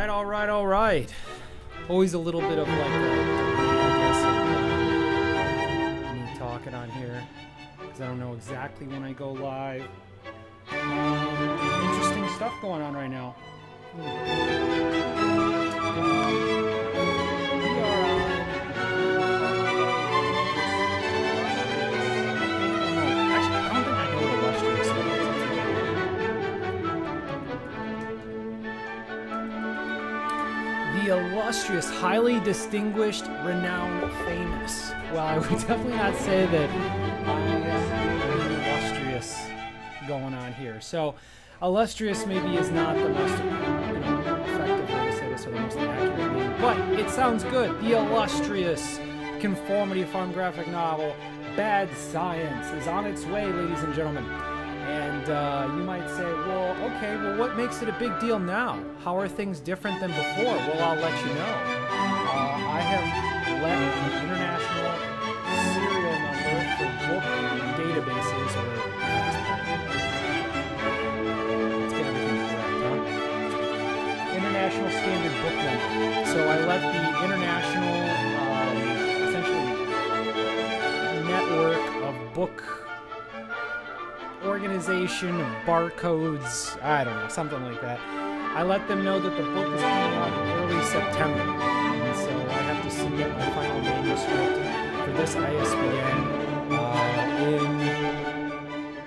all right. Always a little bit of like me talking on here because I don't know exactly when I go live. Interesting stuff going on right now. The illustrious, highly distinguished, renowned, famous. Well, I would definitely not say that I am illustrious going on here. So, illustrious maybe is not the most effective way to say this or the most accurate name, but it sounds good. The illustrious Conformity Farm graphic novel, Bad Science, is on its way, ladies and gentlemen. And you might say, well, okay, well, what makes it a big deal now? How are things different than before? Well, I'll let you know. I have let the international serial number for book databases, or let's get everything correct, huh? International Standard Book Number. So I let the international, essentially, network of book organization of barcodes, I don't know, something like that. I let them know that the book is coming out in early September, and so I have to submit my final manuscript for this ISBN in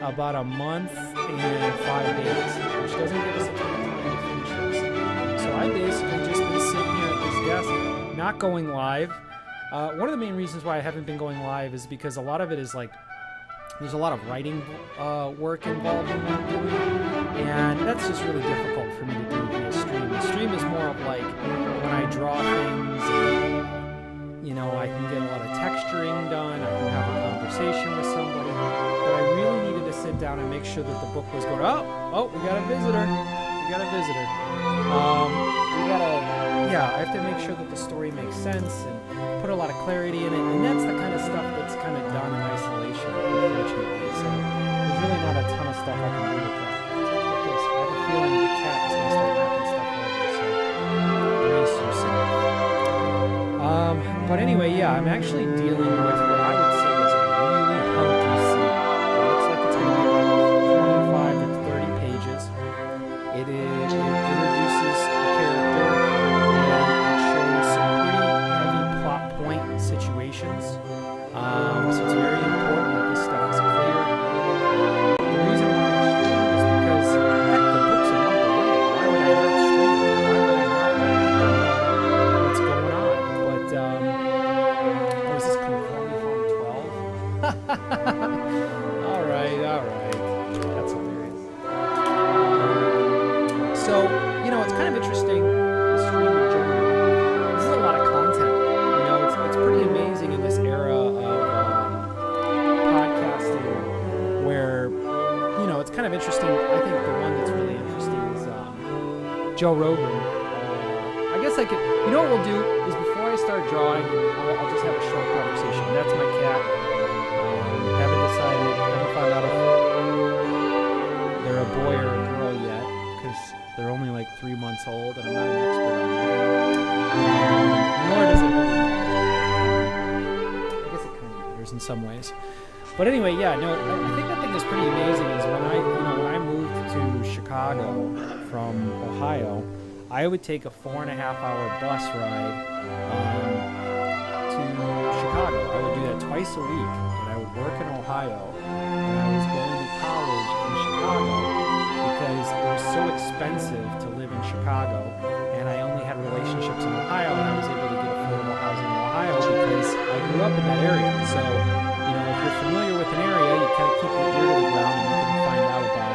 about a month and 5 days, which doesn't give us a ton of time to finish this. So I've basically just been sitting here at this desk, not going live. One of the main reasons why I haven't been going live is because a lot of it is like, there's a lot of writing work involved in what I'm doing, and that's just really difficult for me to do via stream. The stream is more of like when I draw things, and, I can get a lot of texturing done, I can have a conversation with somebody, but I really needed to sit down and make sure that the book was going, oh, we got a visitor. I have to make sure that the story makes sense and put a lot of clarity in it, and that's the kind of stuff that's kind of done in isolation, unfortunately. So there's really not a ton of stuff I can do with that. Like this. I have a feeling the cat is going to start knocking stuff over, so brace yourself. But anyway, yeah, I'm actually dealing with what I would say is a really hunky scene. It looks like it's going to be around 25 to 30 pages. It introduces a character, and it shows some pretty heavy plot point situations. So it's very important that this stuff is clear. The reason why I'm streaming is because, heck, the book's a month away. Why would I not stream it? Why would I not let people know what's going on? But, is this Conformity Farm 12? All right. That's hilarious. So, it's kind of interesting, the stream in general. This is a lot of content. It's pretty amazing in this era of podcasting where, it's kind of interesting. I think the one that's really interesting is Joe Rogan. I guess I could, what we'll do is before I start drawing, I'll just have a short conversation. That's my cat. Haven't found out if they're a boy or a girl yet, because they're only like 3 months old, and I'm not an expert on that. Nor does it really matter. I guess it kind of matters in some ways. But anyway, yeah, no, I think the thing that's pretty amazing is when I moved to Chicago from Ohio, I would take a 4.5-hour bus ride to Chicago. I would do that twice a week, and I would work in Ohio, and I was going to college in Chicago because it was so expensive to live in Chicago, and I only had relationships in Ohio, and I was able to get affordable housing in Ohio because I grew up in that area. So, if you're familiar with an area, you kind of keep your ear to the ground and you can find out about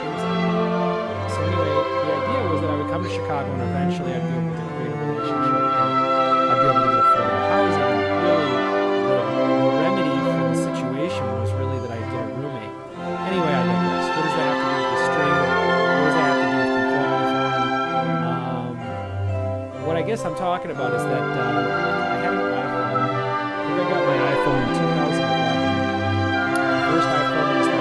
things like that. So anyway, the idea was that I would come to Chicago and eventually I'd be able to create a relationship. I'd be able to get affordable housing. Really, the remedy for the situation was really that I get a roommate. Anyway, I digress. What does that have to do with the stream? What does that have to do with Conformity Farm? What I guess I'm talking about is that I have an iPhone. I got my iPhone in 2011. My first iPhone was the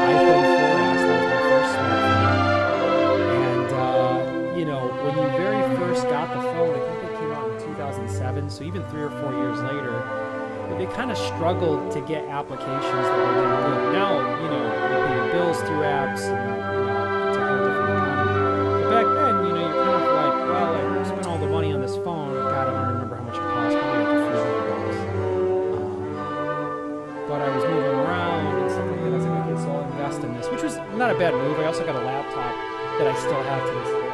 iPhone 4S. That was my first smartphone. And, when you very struggled to get applications that were that good. Now, you know, you pay your bills through apps, and you know, it's a whole different economy. But back then, you know, you're kind of like, well, I spent all the money on this phone. God, I don't remember how much it cost. Probably like $300. But I was moving around and stuff like that. I was like, okay, so I'll invest in this, which was not a bad move. I also got a laptop that I still have to this day.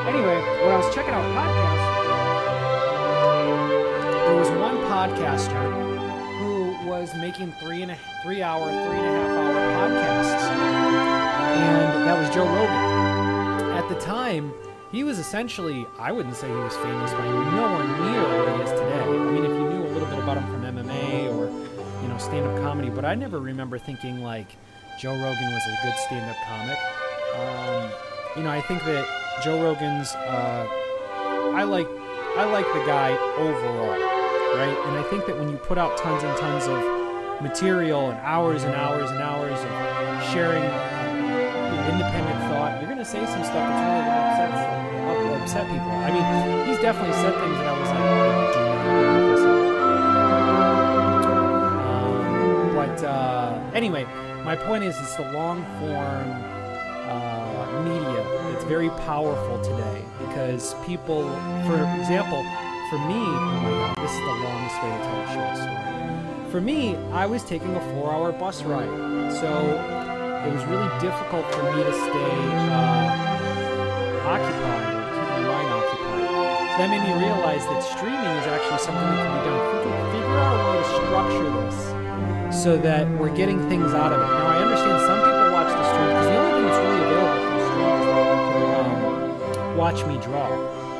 Anyway, when I was checking out podcasts, there was one podcaster who was making 3.5 hour podcasts, and that was Joe Rogan. At the time, he was essentially, I wouldn't say he was famous by nowhere near what he is today. I mean, if you knew a little bit about him from MMA or, you know, stand-up comedy, but I never remember thinking like Joe Rogan was a good stand-up comic. You know, I think that Joe Rogan's, I like the guy overall, right? And I think that when you put out tons and tons of material and hours and hours and hours of sharing independent thought, you're going to say some stuff that's really going to upset people. I mean, he's definitely said things that I was like, I do not agree with this. Anyway, my point is it's the long form media that's very powerful today, because people, for example, for me, oh my god, this is the longest way to tell a short story. For me, I was taking a 4-hour bus ride, so it was really difficult for me to stay occupied, or keep my mind occupied. So that made me realize that streaming is actually something that can be done. If we can figure out a way to structure this so that we're getting things out of it. Now, I understand some people watch the stream because the only thing that's really available watch me draw.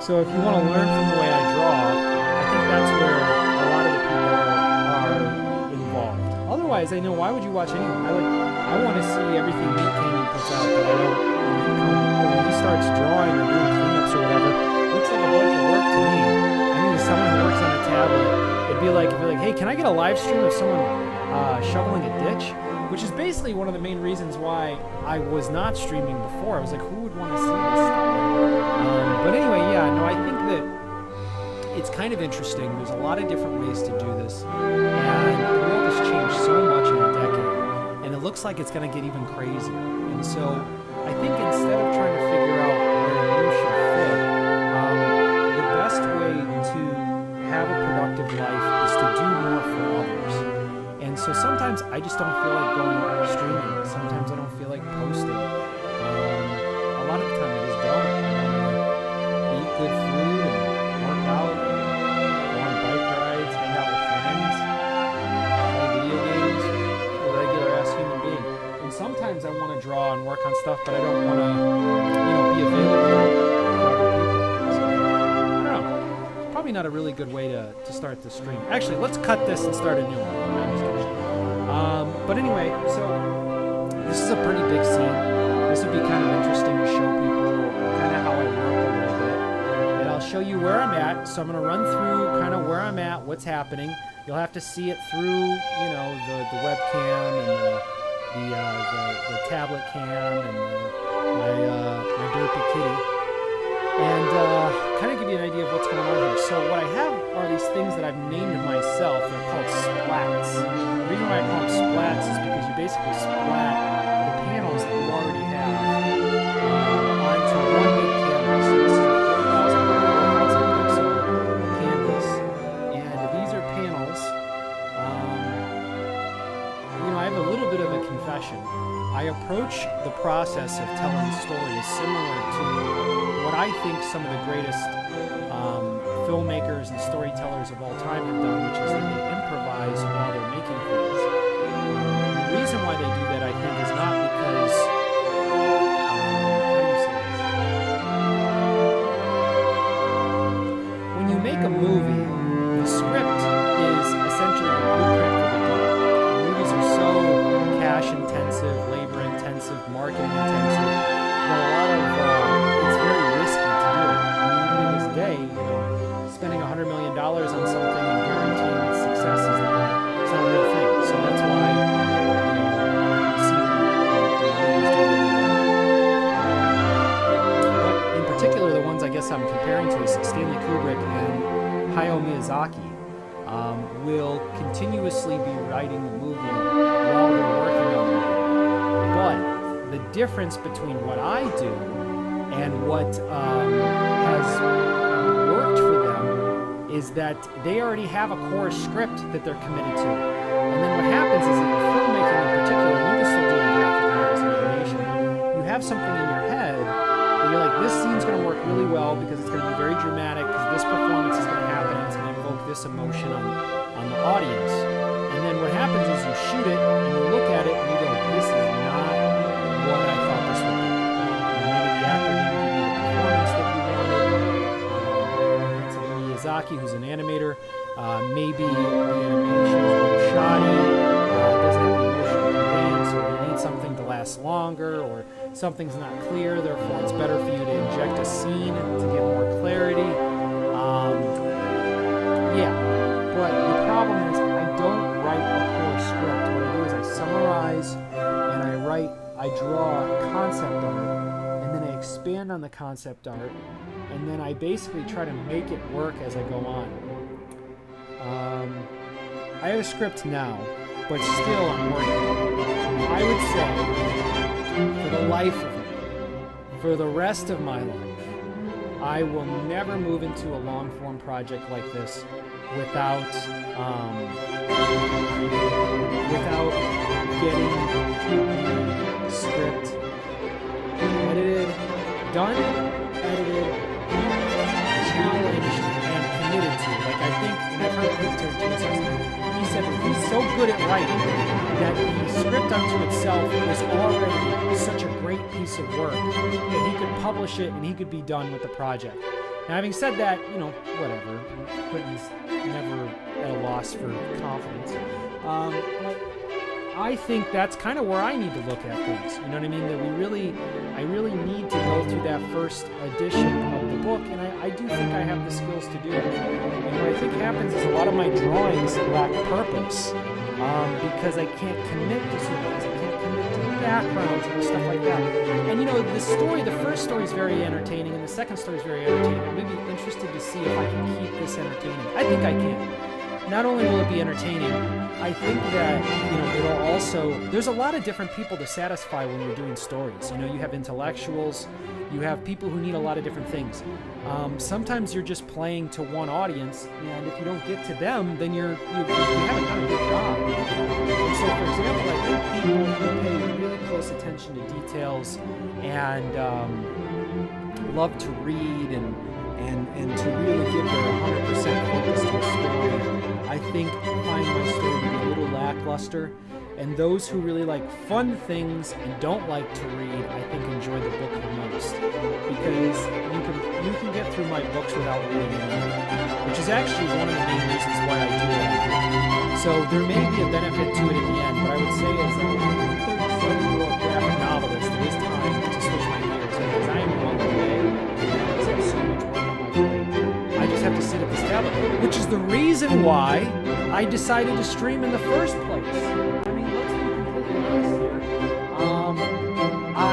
So if you want to learn from the way I draw, I think that's where a lot of the people are involved. Otherwise, I know, why would you watch anyone? I want to see everything Nate Canyon puts out, but I don't. When he starts drawing or doing cleanups or whatever, it looks like a bunch of work to me. I mean, as someone who works on a tablet, it'd be like, hey, can I get a live stream of someone shoveling a ditch? Which is basically one of the main reasons why I was not streaming before. I was like, who would want to see this stuff? But anyway, yeah, no, I think that it's kind of interesting. There's a lot of different ways to do this. And the world has changed so much in a decade. And it looks like it's going to get even crazier. And so I think instead of trying to figure out where you should fit, the best way to have a productive life is to do more for others. And so sometimes I just don't feel like going streaming. Sometimes I don't feel like posting. A lot of the time I just don't. I eat good food and work out, go on bike rides, hang out with friends, play video games, a regular-ass human being. And sometimes I want to draw and work on stuff, but I don't want to, you know, be available for other people. So, I don't know. It's probably not a really good way to start the stream. Actually, let's cut this and start a new one. But anyway, so this is a pretty big scene. This would be kind of interesting to show people kind of how I work a little bit. And I'll show you where I'm at. So I'm going to run through kind of where I'm at, what's happening. You'll have to see it through, you know, the webcam and the tablet cam and my derpy kitty. And kind of give you an idea of what's going on here. So what I have are these things that I've named myself. They're called splats. The reason why I call them splats is because you basically splat the panels that you already have onto one big canvas. So this is a 4,000 by 4,000 pixel canvas. And these are panels. You know, I have a little bit of a confession. I approach the process of telling stories similar to what I think some of the greatest filmmakers and storytellers of all time have done, which is that they improvise while they're making things. The reason why they do that, I think, is not because, how do you say this? When you make a movie, the script is essentially the blueprint for the deal. Movies are so cash-intensive, labor-intensive, marketing-intensive, that a lot of it's very risky to do it. I mean, even to this day, you know, spending $100 million on something and guaranteeing its success is not a real thing. Hayao Miyazaki will continuously be writing the movie while they're working on the movie. But the difference between what I do and what has worked for them is that they already have a core script that they're committed to. And then what happens is that in filmmaking in particular, and you can still do it in graphic novels and animation, you have something in your head and you're like, this scene's going to work really well because it's going to be very dramatic, because this performance is going to happen and it's going to evoke this emotion on the audience. And then what happens is you shoot it and you look at it and you go, this is not what I thought this would be. And maybe the actor didn't give you the performance that you wanted. It's Miyazaki, who's an animator. Maybe the animation is a little shoddy, doesn't have the emotional conveyance, or you need something to last longer, or something's not clear, therefore it's better for you to inject a scene to get more clarity. But the problem is I don't write a core script. What I do is I summarize and I draw concept art, and then I expand on the concept art, and then I basically try to make it work as I go on. I have a script now, but still I'm working on it. I would say, for the life of me, for the rest of my life, I will never move into a long-form project like this without getting the script edited, challenged, and committed to. Like, I think, and I've heard Victor he said that he's so good at writing that the script unto itself is already such a great piece of work that he could publish it and he could be done with the project. Now, having said that, whatever. Quentin's never at a loss for confidence. But I think that's kind of where I need to look at things. You know what I mean? That I really need to go through that first edition of the book, and I do think I have the skills to do it. And what I think happens is a lot of my drawings lack purpose because I can't commit to certain things. I can't commit to backgrounds and stuff like that. And the first story is very entertaining, and the second story is very entertaining. I'm going to be interested to see if I can keep this entertaining. I think I can. Not only will it be entertaining, I think that, it'll also, there's a lot of different people to satisfy when you're doing stories. You have intellectuals, you have people who need a lot of different things. Sometimes you're just playing to one audience, and if you don't get to them, then you haven't done a good job. And so, for example, I think people who pay really close attention to details and love to read and to really give their 100% focus to a story, I think find my story to be a little lackluster. And those who really like fun things and don't like to read, I think enjoy the book the most. Because you can get through my books without reading them, which is actually one of the main reasons why I do what I do. So there may be a benefit to it at the end, but I would say as a 37-year-old graphic novelist, it is time to switch my gears because I am on the way. I have so much work on my plate. I just have to sit at this tablet, which is the reason why I decided to stream in the first place. I mean, let's be completely honest here.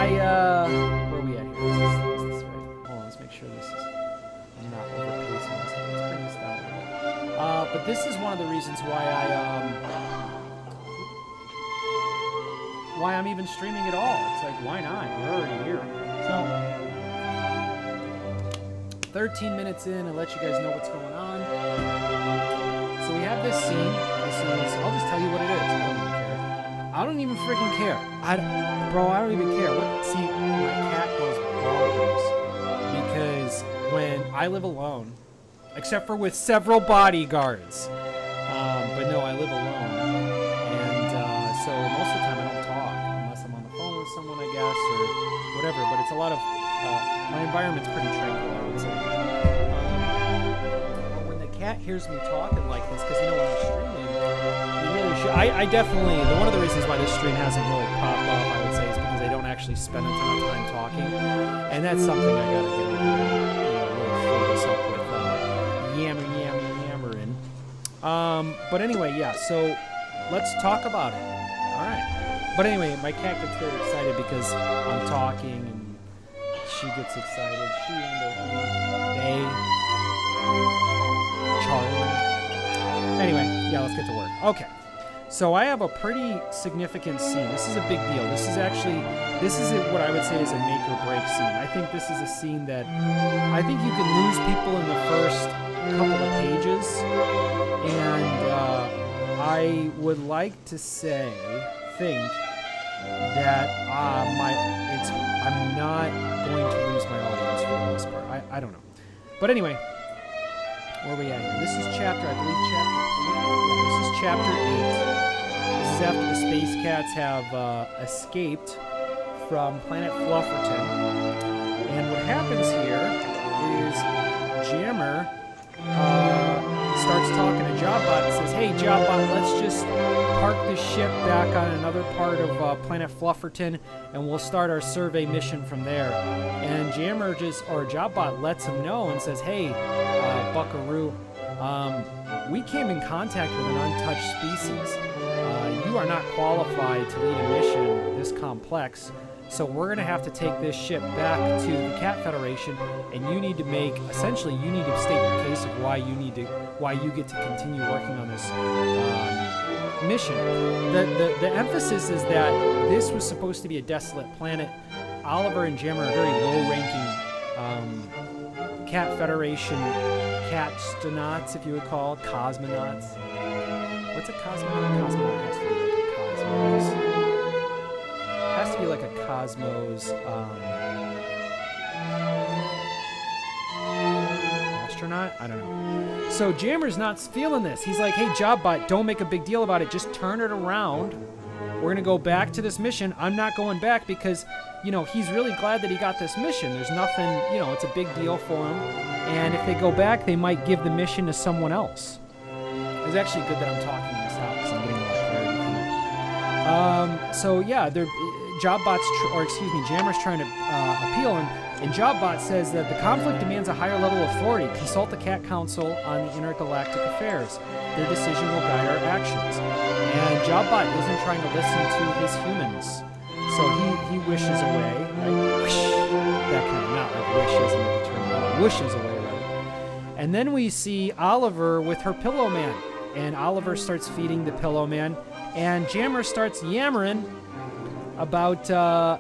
Where are we at here? Is this right? Hold on, let's make sure this is, I'm not overpacing this. Let's bring this down a little. But this is one of the reasons why why I'm even streaming at all. It's like, why not? We're already here. So, 13 minutes in, and let you guys know what's going on. So we have this scene. I'll just tell you what it is. I don't even freaking care. I don't even care. See, my cat goes bonkers because when I live alone, except for with several bodyguards, but no, I live alone, and so most of the time I don't talk unless I'm on the phone with someone, I guess, or whatever. But it's a lot of my environment's pretty tranquil, I would say. But when the cat hears me talking like this, because when I'm streaming, you really should. I definitely, one of the reasons why this stream hasn't really popped up, I would say, is because I don't actually spend a ton of time talking, and that's something I gotta get really fill this up with yammering. But anyway, yeah. So let's talk about it. All right. But anyway, my cat gets very excited because I'm talking, and she gets excited. She and they. Charlie. Anyway, yeah, let's get to work. Okay. So I have a pretty significant scene. This is a big deal. This is what I would say is a make or break scene. I think this is a scene that I think you can lose people in the first couple of pages. And I would like to think that I'm not going to lose my audience for the most part. I don't know. But anyway, where are we at here? This is chapter 8. This is after the Space Cats have escaped from planet Flufferton. And what happens here is Jammer starts talking to Jobbot and says, "Hey, Jobbot, let's just park this ship back on another part of planet Flufferton, and we'll start our survey mission from there." And Jobbot lets him know and says, "Hey, Buckaroo, we came in contact with an untouched species. You are not qualified to lead a mission this complex, so we're going to have to take this ship back to the Cat Federation, and you need to state your case of why you get to continue working on this mission." The emphasis is that this was supposed to be a desolate planet. Oliver and Jammer are very low-ranking Cat Federation catstronauts, if you would call it, cosmonauts. What's a cosmonaut? Cosmonaut has to be like a cosmos. Astronaut? I don't know. So Jammer's not feeling this. He's like, "Hey, Jobbot, don't make a big deal about it. Just turn it around. We're going to go back to this mission. I'm not going back because, he's really glad that he got this mission. There's nothing, it's a big deal for him. And if they go back, they might give the mission to someone else." It's actually good that I'm talking this out because I'm getting a lot of clarity from it. Jammer's trying to appeal, and Jobbot says that the conflict demands a higher level of authority. Consult the Cat Council on the intergalactic affairs. Their decision will guide our actions. And Jobbot isn't trying to listen to his humans, so he wishes away. Right? Whoosh, that kind of, not like wishes in the term, wishes away, right? And then we see Oliver with her Pillow Man, and Oliver starts feeding the Pillow Man, and Jammer starts yammering about, I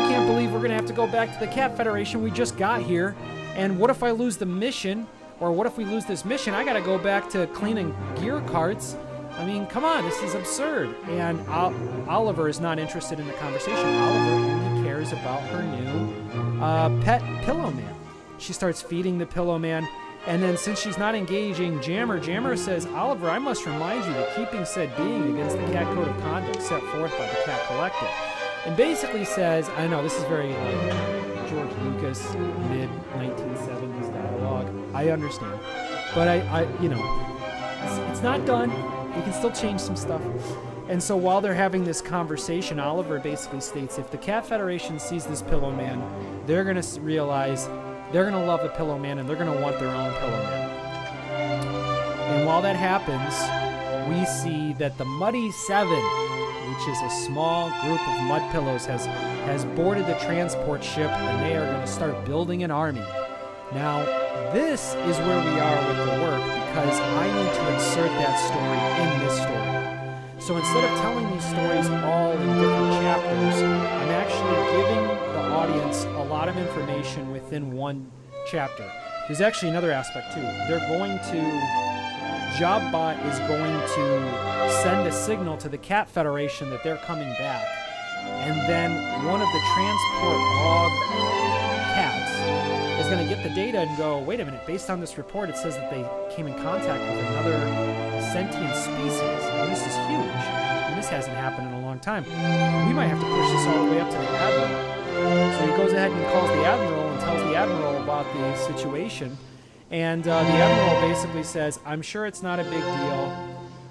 can't believe we're going to have to go back to the Cat Federation. We just got here. And what if I lose the mission? Or what if we lose this mission? I got to go back to cleaning gear carts. I mean, come on, this is absurd. And Oliver is not interested in the conversation. Oliver only cares about her new pet Pillow Man. She starts feeding the Pillow Man. And then since she's not engaging Jammer says, "Oliver, I must remind you that keeping said being against the Cat Code of Conduct set forth by the Cat Collective." And basically says, I know this is very George Lucas, mid-1970s dialogue. I understand. But it's not done. We can still change some stuff. And so while they're having this conversation, Oliver basically states, if the Cat Federation sees this Pillow Man, they're going to realize they're going to love the Pillow Man, and they're going to want their own Pillow Man. And while that happens, we see that the Muddy Seven, which is a small group of mud pillows, has boarded the transport ship, and they are going to start building an army. Now, this is where we are with the work, because I need to insert that story in this story. So instead of telling these stories all in different chapters, I'm actually giving the audience a lot of information within one chapter. There's actually another aspect too. Jobbot is going to send a signal to the Cat Federation that they're coming back. And then one of the transport log cats is going to get the data and go, wait a minute, based on this report, it says that they came in contact with another sentient species. And this is huge. And this hasn't happened in a long time. We might have to push this all the way up to the Admiral. So he goes ahead and calls the Admiral and tells the Admiral about the situation. And the Admiral basically says, I'm sure it's not a big deal.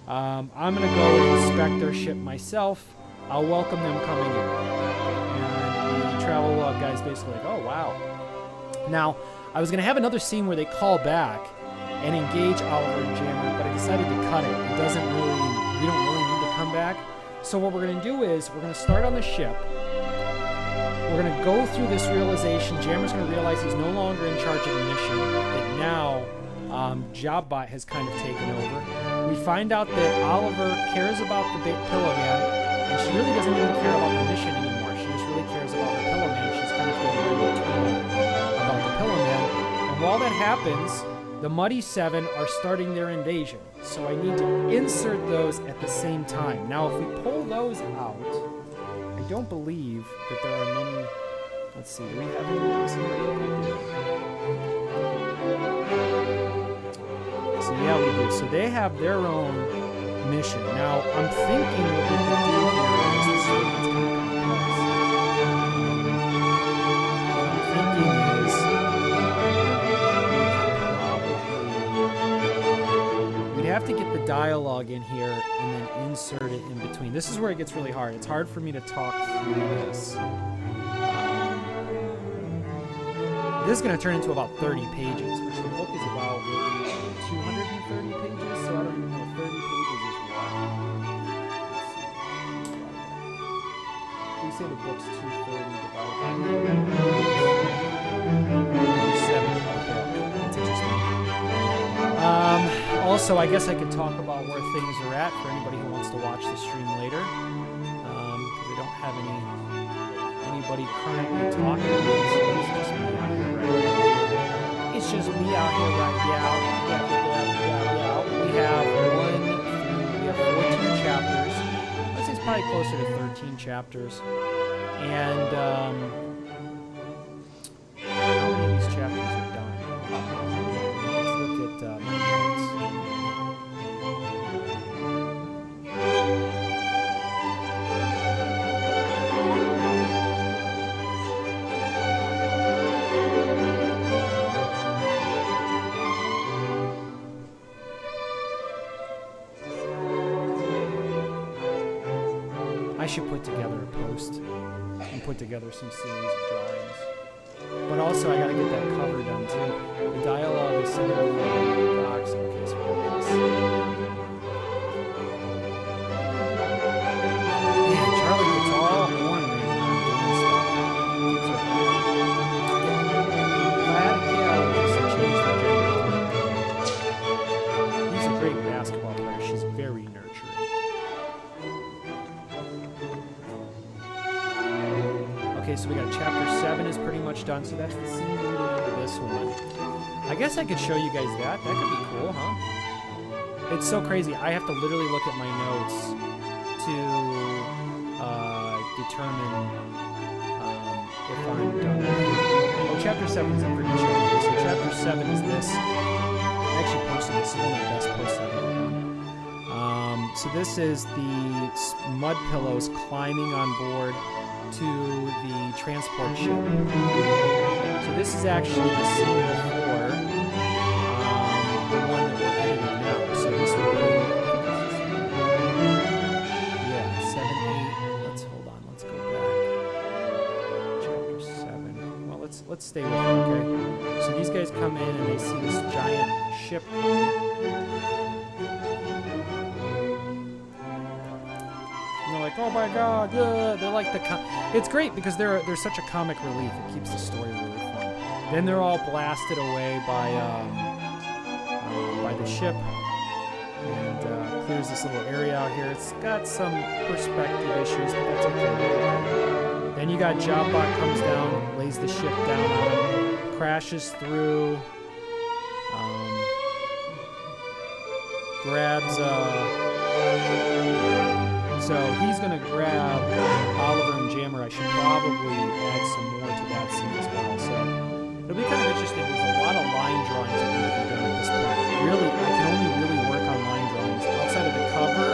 I'm going to go and inspect their ship myself. I'll welcome them coming in. And the travel log guy's basically like, oh, wow. Now, I was going to have another scene where they call back and engage Oliver and Jammer, but I decided to cut it. We don't really need to come back. So what we're going to do is we're going to start on the ship. We're going to go through this realization. Jammer's going to realize he's no longer in charge of the mission, that now JobBot has kind of taken over. We find out that Oliver cares about the big Pillow Man, and she really doesn't even care about the mission anymore. She just really cares about her Pillow Man. She's kind of getting very maternal about the Pillow Man. And while that happens, the Muddy Seven are starting their invasion. So I need to insert those at the same time. Now, if we pull those out, I don't believe that there are many. Let's see, do we have any of those here? So yeah, we do. So they have their own mission. Now, I'm thinking what we could do here is this is kind of complex. What I'm thinking is we'd have to get the dialogue in here and then insert it in between. This is where it gets really hard. It's hard for me to talk through this. This is going to turn into about 30 pages, which the book is about 230 pages, so I don't even know if 30 pages is what. Let's see. We say the book's 230 divided by 7. That's interesting. Also, I guess I could talk about where things are at for anybody who wants to watch the stream later, because I don't have anybody currently talking to me, so it's just me out here right now. It's just me out here right now. We have 14 chapters. I'd say it's probably closer to 13 chapters. And how many of these chapters are done? Let's look at my notes. I should put together a post and put together some series of drawings. But also, I gotta get that cover done too. The dialogue is set up in the box. Okay, so we got this. Man, Charlie gets all ornery when I'm doing stuff. If I had a kid, I would just change the gender. He's a great basketball player. She's very nurturing. Okay, so we got chapter 7 is pretty much done, so that's the scene leading into this one. I guess I could show you guys that. That could be cool, huh? It's so crazy. I have to literally look at my notes to determine if I'm done. Oh, chapter 7 is a pretty show. So chapter 7 is this. I actually posted this. This is one of the best posts I've ever done. So this is the mud pillows climbing on board to the transport ship. So this is actually the scene before the one that we're editing now. So this would be 7, 8. Let's hold on. Let's go back. Chapter 7. Well, let's stay with it, okay? So these guys come in and they see this giant ship. Oh my God! They're like it's great because they're such a comic relief. It keeps the story really fun. Then they're all blasted away by the ship, and clears this little area out here. It's got some perspective issues, but that's okay. Then you got JobBot comes down, lays the ship down on him, crashes through, grabs. So he's going to grab Oliver and Jammer. I should probably add some more to that scene as well. So it'll be kind of interesting. There's a lot of line drawings that need to be done at this point. Really, I can only really work on line drawings. Outside of the cover,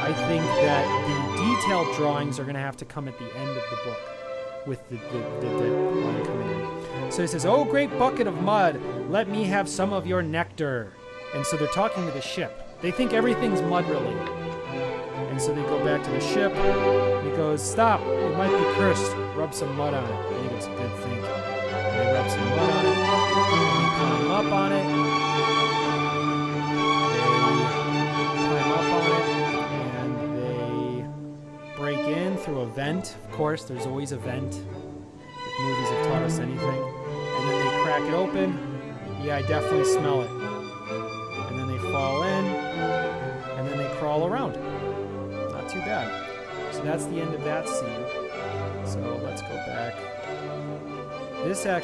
I think that the detailed drawings are going to have to come at the end of the book with the line coming in. So he says, "Oh, great bucket of mud, let me have some of your nectar." And so they're talking to the ship. They think everything's mud related. And so they go back to the ship, and he goes, "Stop, it might be cursed, rub some mud on it." And he goes, "Good thinking." And they rub some mud on it, and they climb up on it. And they break in through a vent. Of course, there's always a vent, if movies have taught us anything. And then they crack it open, Yeah, I definitely smell it. And then they fall in, and then they crawl around. Not too bad. So that's the end of that scene. So let's go back. This post, but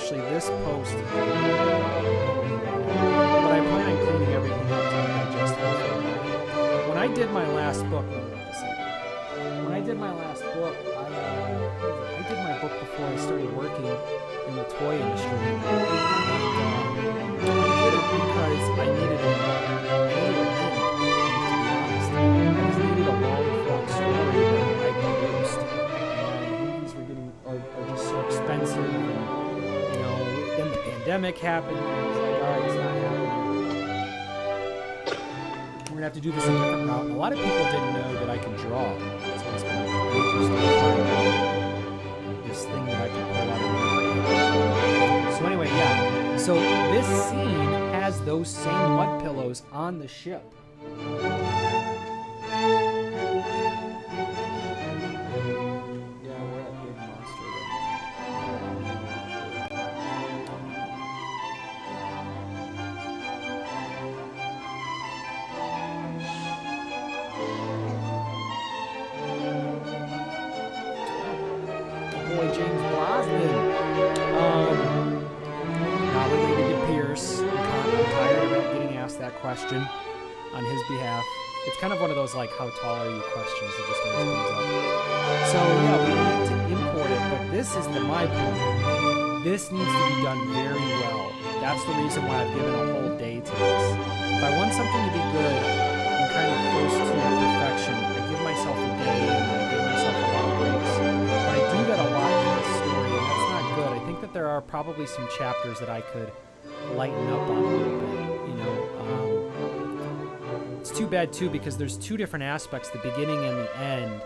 I plan on cleaning everything up to make it adjustable. When I did my last book, I did my book before I started working in the toy industry. And I did it because I needed a win, to be honest. I just needed a long-form story that I produced. And movies are just so expensive. And, then the pandemic happened, and it was like, all right, it's not happening. We're going to have to do this a different route. And a lot of people didn't know that I could draw. That's what's been this thing that I can pull out of my brain. So anyway, yeah. So this scene has those same mud pillows on the ship. Question on his behalf. It's kind of one of those like how tall are you questions that just always comes up. So yeah, we need to import it, but this is my point. This needs to be done very well. That's the reason why I've given a whole day to this. If I want something to be good and kind of close to perfection, I give myself a day and I give myself a lot of breaks. But I do that a lot in this story, and that's not good. I think that there are probably some chapters that I could lighten up on a little bit. It's too bad too because there's two different aspects, the beginning and the end,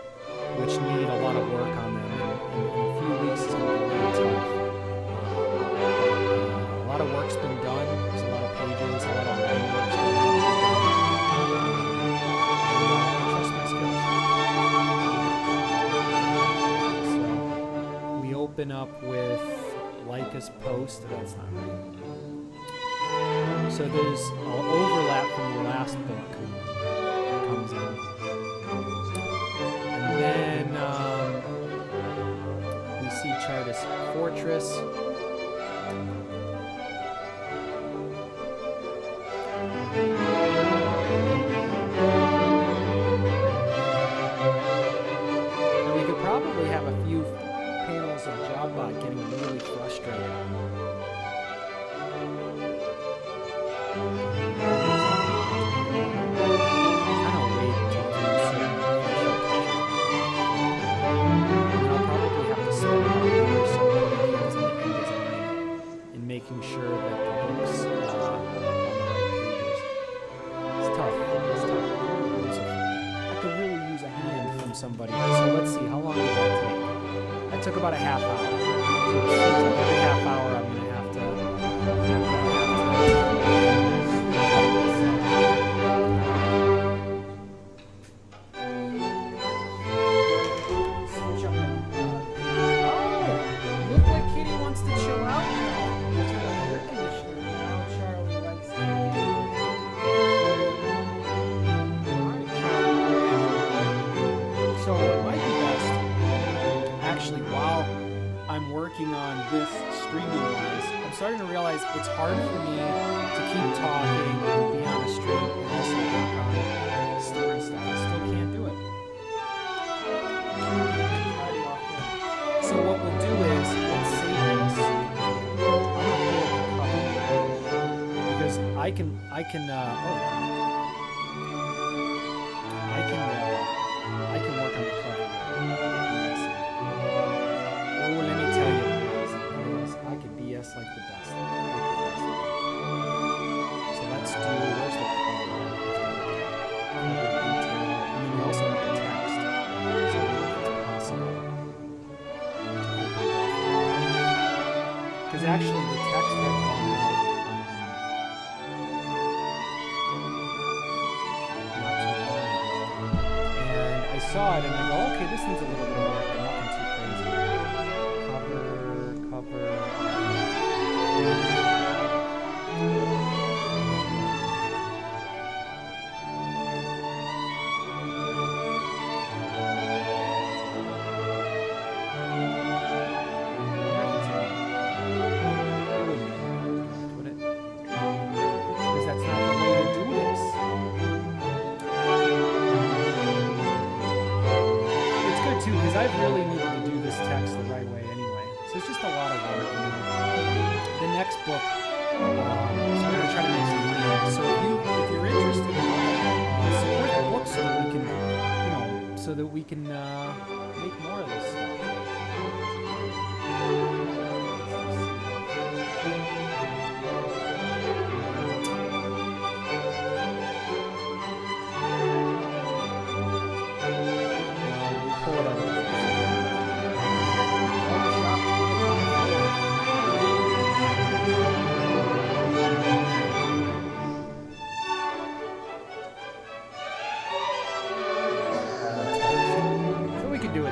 which need a lot of work on them, and in a few weeks it's going to be really tough. A lot of work's been done. There's a lot of pages, a lot of line work's been done. I trust my skills. So we open up with Leica's post. That's not right. So there's an overlap from the last book comes in. And then we see Chartis Fortress. And we could probably have a few panels of Jobbot getting really frustrated. Making sure that the books are on the right pages. It's tough. I could really use a hand from somebody. So let's see, how long did that take? That took about a half hour. So every half hour I'm going to have to... look like Kitty wants to chill out now. Working on this streaming-wise, I'm starting to realize it's hard for me to keep talking and be on a stream and also work on story stuff. I still can't do it. So what we'll do is, let's save this. Because I can work on the cover. Let me tell you, I can BS like the best. So let's do, where's the cover? And then we also have the text. So if it's possible. Because actually the text had gone out not too long ago. And I saw it and I go, okay, this needs a little bit of work, but nothing too crazy. Cover. because I really needed to do this text the right way anyway. So it's just a lot of work. The next book, so I'm going to try to make some money on it. So if you're interested, support the book so that we can, so that we can make more of this stuff.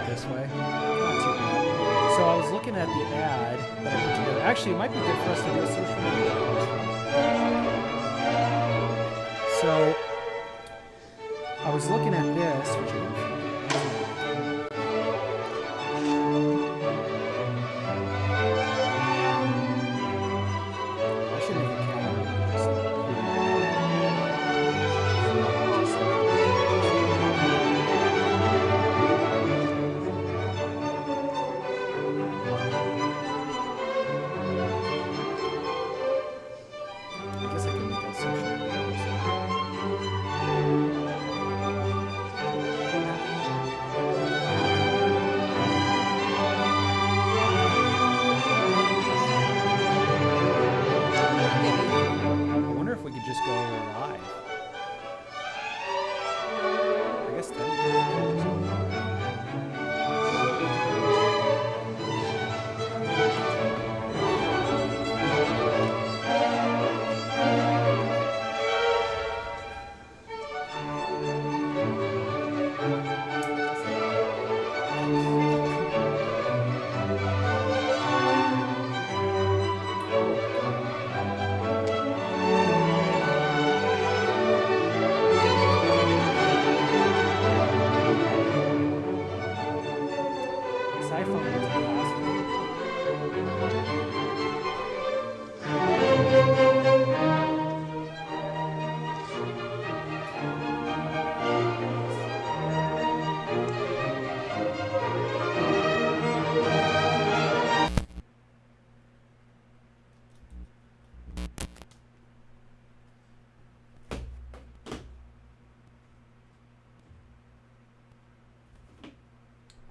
This way. Not too bad. So I was looking at the ad that I put together. Actually, it might be good for us to do a social media post. So I was looking at this, which I should make a calendar.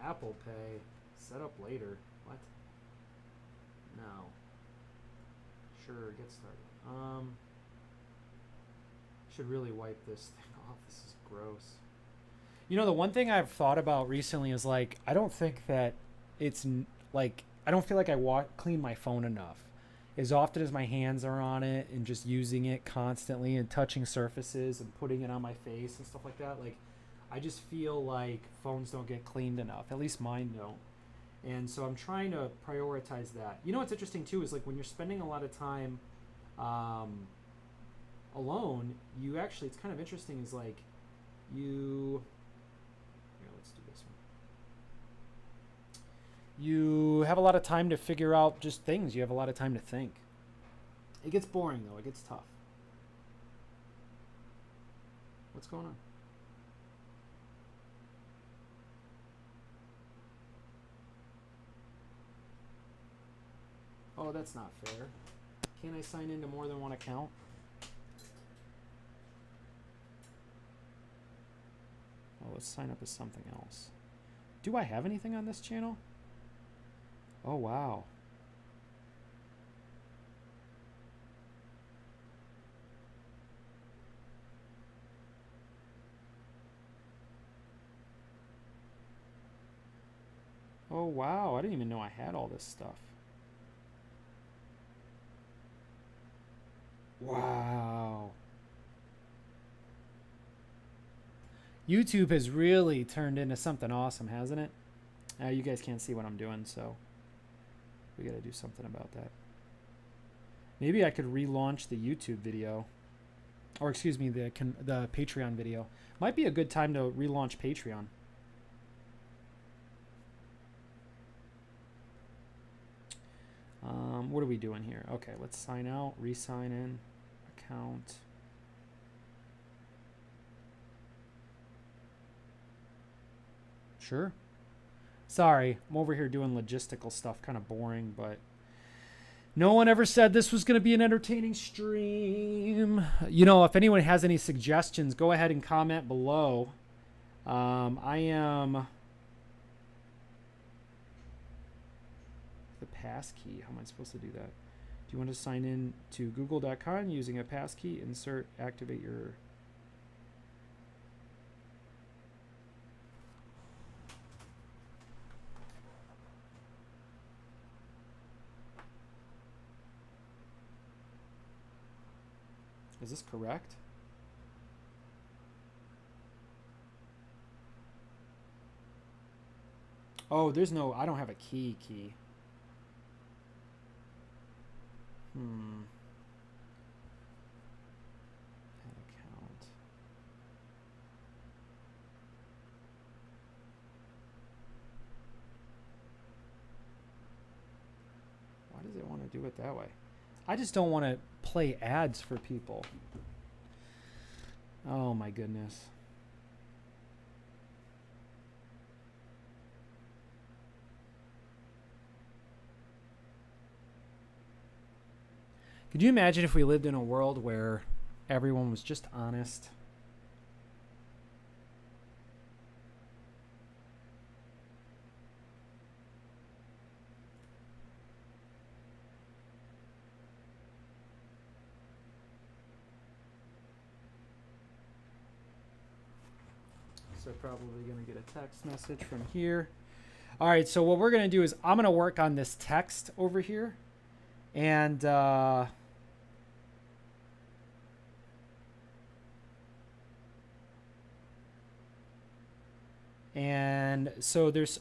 Apple Pay. Set up later. What? No. Sure, get started. Should really wipe this thing off. This is gross. You know, the one thing I've thought about recently is like, I don't think that it's like, I don't feel like I clean my phone enough. As often as my hands are on it and just using it constantly and touching surfaces and putting it on my face and stuff like that, like, I just feel like phones don't get cleaned enough. At least mine don't. And so I'm trying to prioritize that. You know what's interesting too is like when you're spending a lot of time alone, you actually, it's kind of interesting is like you, here, let's do this one. You have a lot of time to figure out just things. You have a lot of time to think. It gets boring though. It gets tough. What's going on? Oh, that's not fair. Can't I sign into more than one account? Oh, let's sign up as something else. Do I have anything on this channel? Oh, wow. Oh, wow. I didn't even know I had all this stuff. Wow. YouTube has really turned into something awesome, hasn't it? You guys can't see what I'm doing, so we got to do something about that. Maybe I could relaunch the YouTube video, or excuse me, the Patreon video. Might be a good time to relaunch Patreon. What are we doing here? Okay, let's sign out, re-sign in, account. Sure. Sorry, I'm over here doing logistical stuff, kind of boring, but no one ever said this was going to be an entertaining stream. You know, if anyone has any suggestions, go ahead and comment below. I am the passkey. How am I supposed to do that? Do you want to sign in to google.com using a passkey? Insert, activate your... Is this correct? Oh, there's no, I don't have a key. An account. Why does it want to do it that way? I just don't want to play ads for people. Oh my goodness. Could you imagine if we lived in a world where everyone was just honest? So probably going to get a text message from here. All right, so what we're going to do is I'm going to work on this text over here. And so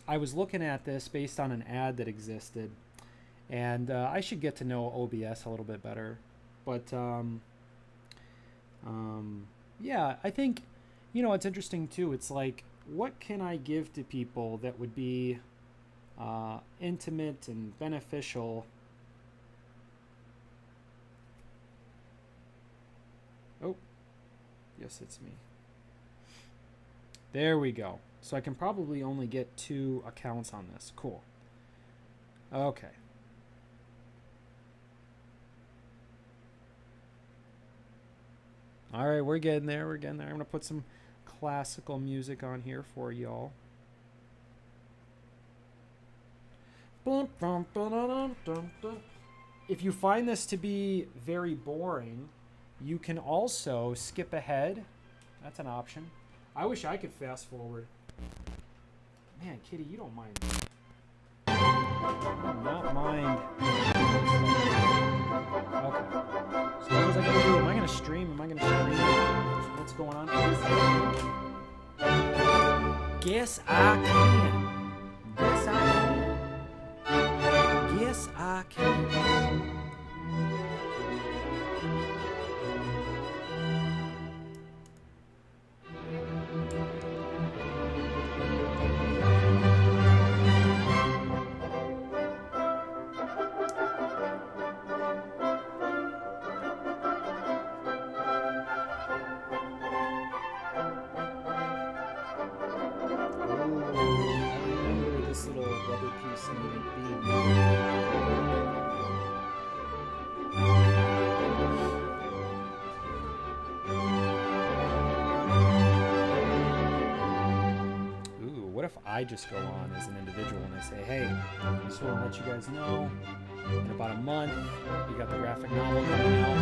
I was looking at this based on an ad that existed, and I should get to know OBS a little bit better. But yeah, I think, you know, it's interesting too. It's like, what can I give to people that would be intimate and beneficial? Oh, yes, it's me. There we go. So I can probably only get 2 accounts on this. Cool. Okay. All right, we're getting there. I'm going to put some classical music on here for y'all. If you find this to be very boring, you can also skip ahead. That's an option. I wish I could fast forward. Man, Kitty, you don't mind. Not mind. Okay. So what was I going to do? Am I going to stream? What's going on? Guess I can. Guess I can. I just go on as an individual and I say, hey, just want to let you guys know, in about a month, we got the graphic novel coming out.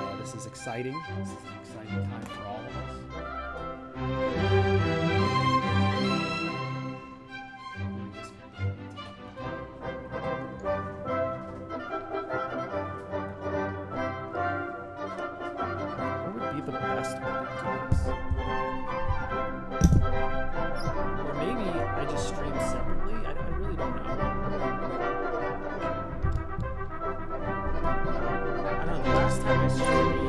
And, this is exciting. This is an exciting time for all of us. What would be the best way to do this? I just stream separately? I really don't know. I don't know, the last time I streamed...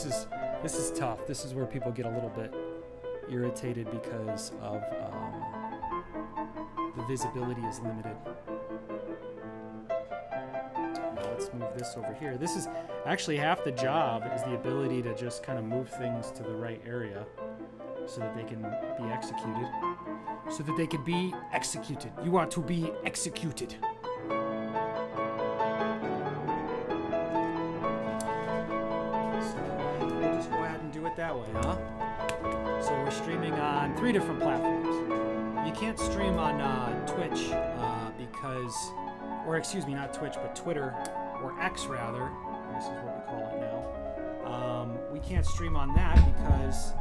this is tough. This is where people get a little bit irritated because of the visibility is limited. Now let's move this over here. This is actually half the job, is the ability to just kind of move things to the right area so that they can be executed. So that they can be executed. You want to be executed. So we'll just go ahead and do it that way, huh? So we're streaming on 3 different platforms. You can't stream on Twitch because, or excuse me, not Twitch, but Twitter, or X rather. This is what we call it now. We can't stream on that because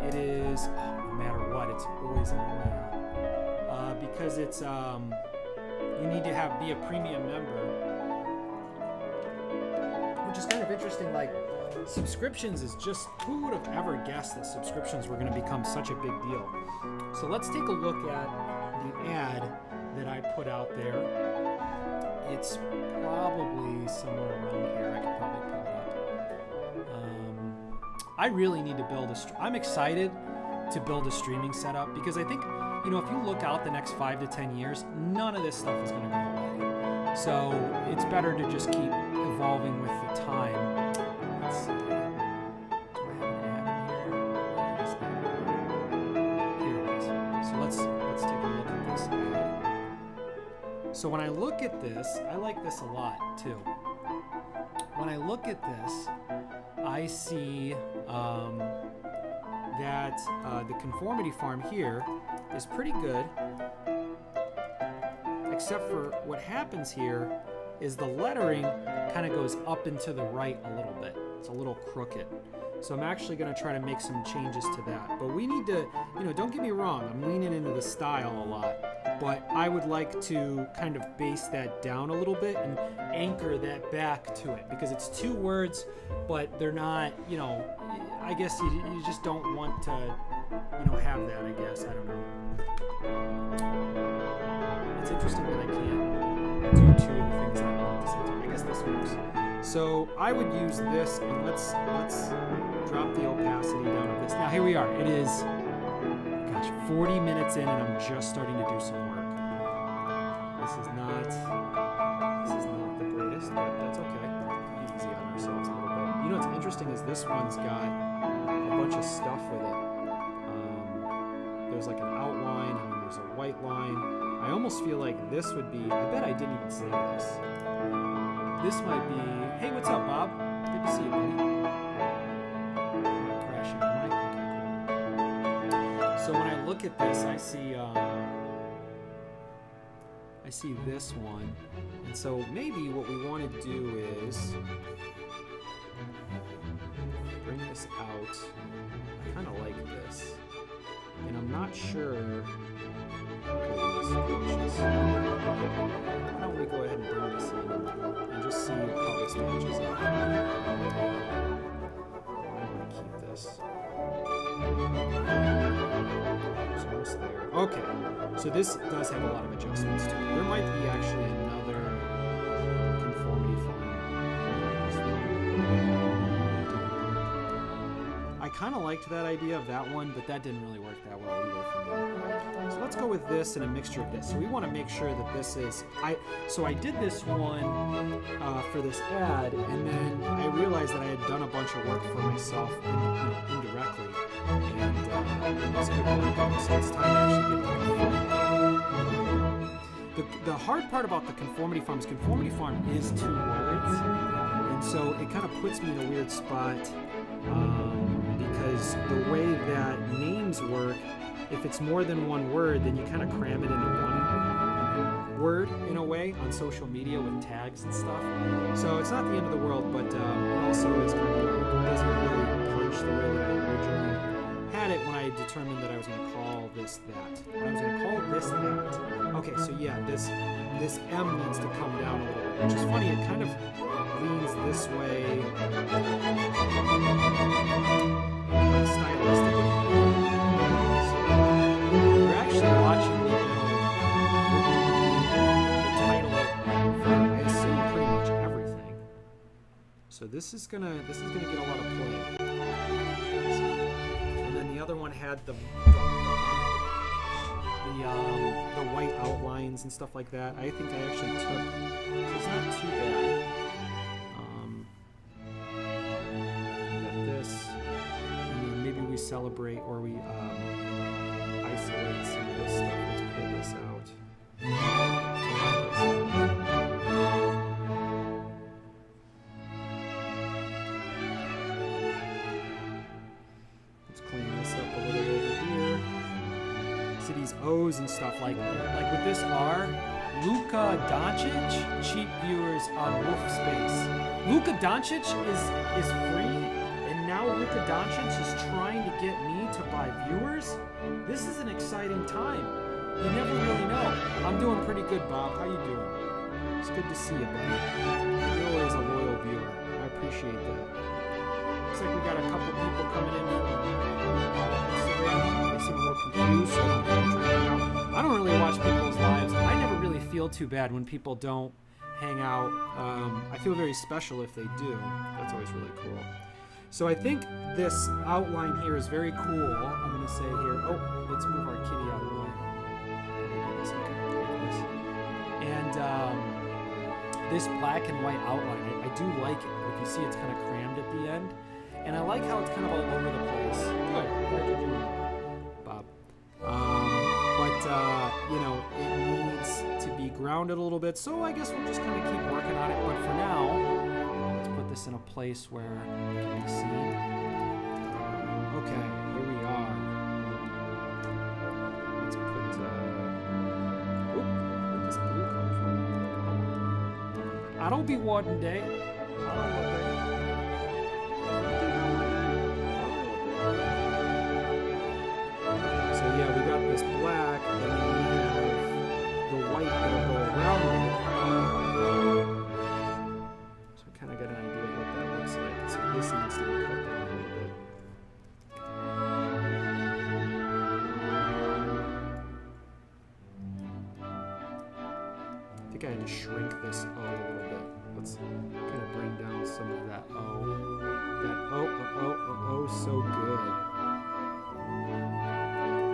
it is, no matter what, it's always in the way. Because it's, you need to be a premium member, which is kind of interesting. Like, subscriptions is just, who would have ever guessed that subscriptions were going to become such a big deal? So let's take a look at the ad that I put out there. It's probably somewhere around here. I could probably pull it up. I really need to build I'm excited to build a streaming setup because I think, you know, if you look out the next 5 to 10 years, none of this stuff is going to go away. So it's better to just keep evolving with the time. Let's see. Do I have an ad in here? Where is that ad? Here it is. So let's take a look at this ad. So when I look at this, I like this a lot too. When I look at this, I see that the Conformity Farm here is pretty good, except for what happens here is the lettering kind of goes up and to the right a little bit. It's a little crooked. So I'm actually going to try to make some changes to that. But we need to, you know, don't get me wrong, I'm leaning into the style a lot, but I would like to kind of base that down a little bit and anchor that back to it, because it's 2 words, but they're not, you know, I guess you just don't want to, you know, have that, I guess. I don't know. It's interesting that I can't do 2 of the things I want at the same time. I guess this works. So I would use this, and let's drop the opacity down of this. Now here we are. It is, gosh, 40 minutes in, and I'm just starting to do some work. This is not the greatest, but that's okay. Be easy on ourselves a little bit. You know what's interesting is this one's got a bunch of stuff with it. There's like an outline, and then there's a white line. I almost feel like this would be, I bet I didn't even save this. This might be, hey, what's up, Bob? Good to see you, buddy. I'm not crashing, am I? Okay, cool. So when I look at this, I see this one. And so maybe what we want to do is bring this out. I kind of like this. And I'm not sure. Why don't we go ahead and bring this in and just see how this matches up. I want to keep this. It's almost there. Okay, so this does have a lot of adjustments to it. There might be actually another Conformity Farm. I kind of liked that idea of that one, but that didn't really work that well either for me. So let's go with this and a mixture of this. So we want to make sure that this is, so I did this one for this ad, and then I realized that I had done a bunch of work for myself indirectly, and this could work, so it's time to actually get that. The hard part about the Conformity Farm is Conformity Farm is 2 words, and so it kind of puts me in a weird spot, because the way that names work, if it's more than 1 word, then you kind of cram it into 1 word in a way on social media with tags and stuff. So it's not the end of the world, but it also is kind of like, doesn't really punch the way that I originally had it when I determined that I was going to call this that. When I was going to call this that. Okay, so yeah, this M needs to come down a little bit, which is funny. It kind of leans this way stylistically. You're actually watching me build the title for, I assume, pretty much everything. So this is gonna get a lot of play. And then the other one had the white outlines and stuff like that. I think I actually took, so it's not too bad. Got this, and then maybe we celebrate or we isolate some of this stuff. Let's pull this out. Let's clean this up a little over here. See these O's and stuff like with this R, Luka Doncic, cheap viewers on Wolf Space. Luka Doncic is free, and now Luka Doncic is trying to get me to buy viewers. This is an exciting time. You never really know. I'm doing pretty good, Bob. How you doing? It's good to see you, buddy. You're always a loyal viewer. I appreciate that. Looks like we got a couple people coming in from Instagram. They seem a little confused, so I don't really watch people's lives. I never really feel too bad when people don't hang out. I feel very special if they do. That's always really cool. So I think this outline here is very cool. I'm going to say here, oh, let's move our kitty out of the way. And this black and white outline, I do like it. If you see, it's kind of crammed at the end. And I like how it's kind of all over the place. Good. Glad you're doing that, Bob. You know, it needs to be grounded a little bit. So I guess we'll just kind of keep working on it. But for now, let's put this in a place where it can be seen. Okay, here we are. Let's put, where'd this blue come from? I don't be wanting day. I don't want day. So yeah, we got this black, and then we have the white that'll go around it. So I kind of got an idea of what that looks like. So this needs to be cut down a little bit. I think I had to shrink this O a little bit. Let's kind of bring down some of that O. That O, so good.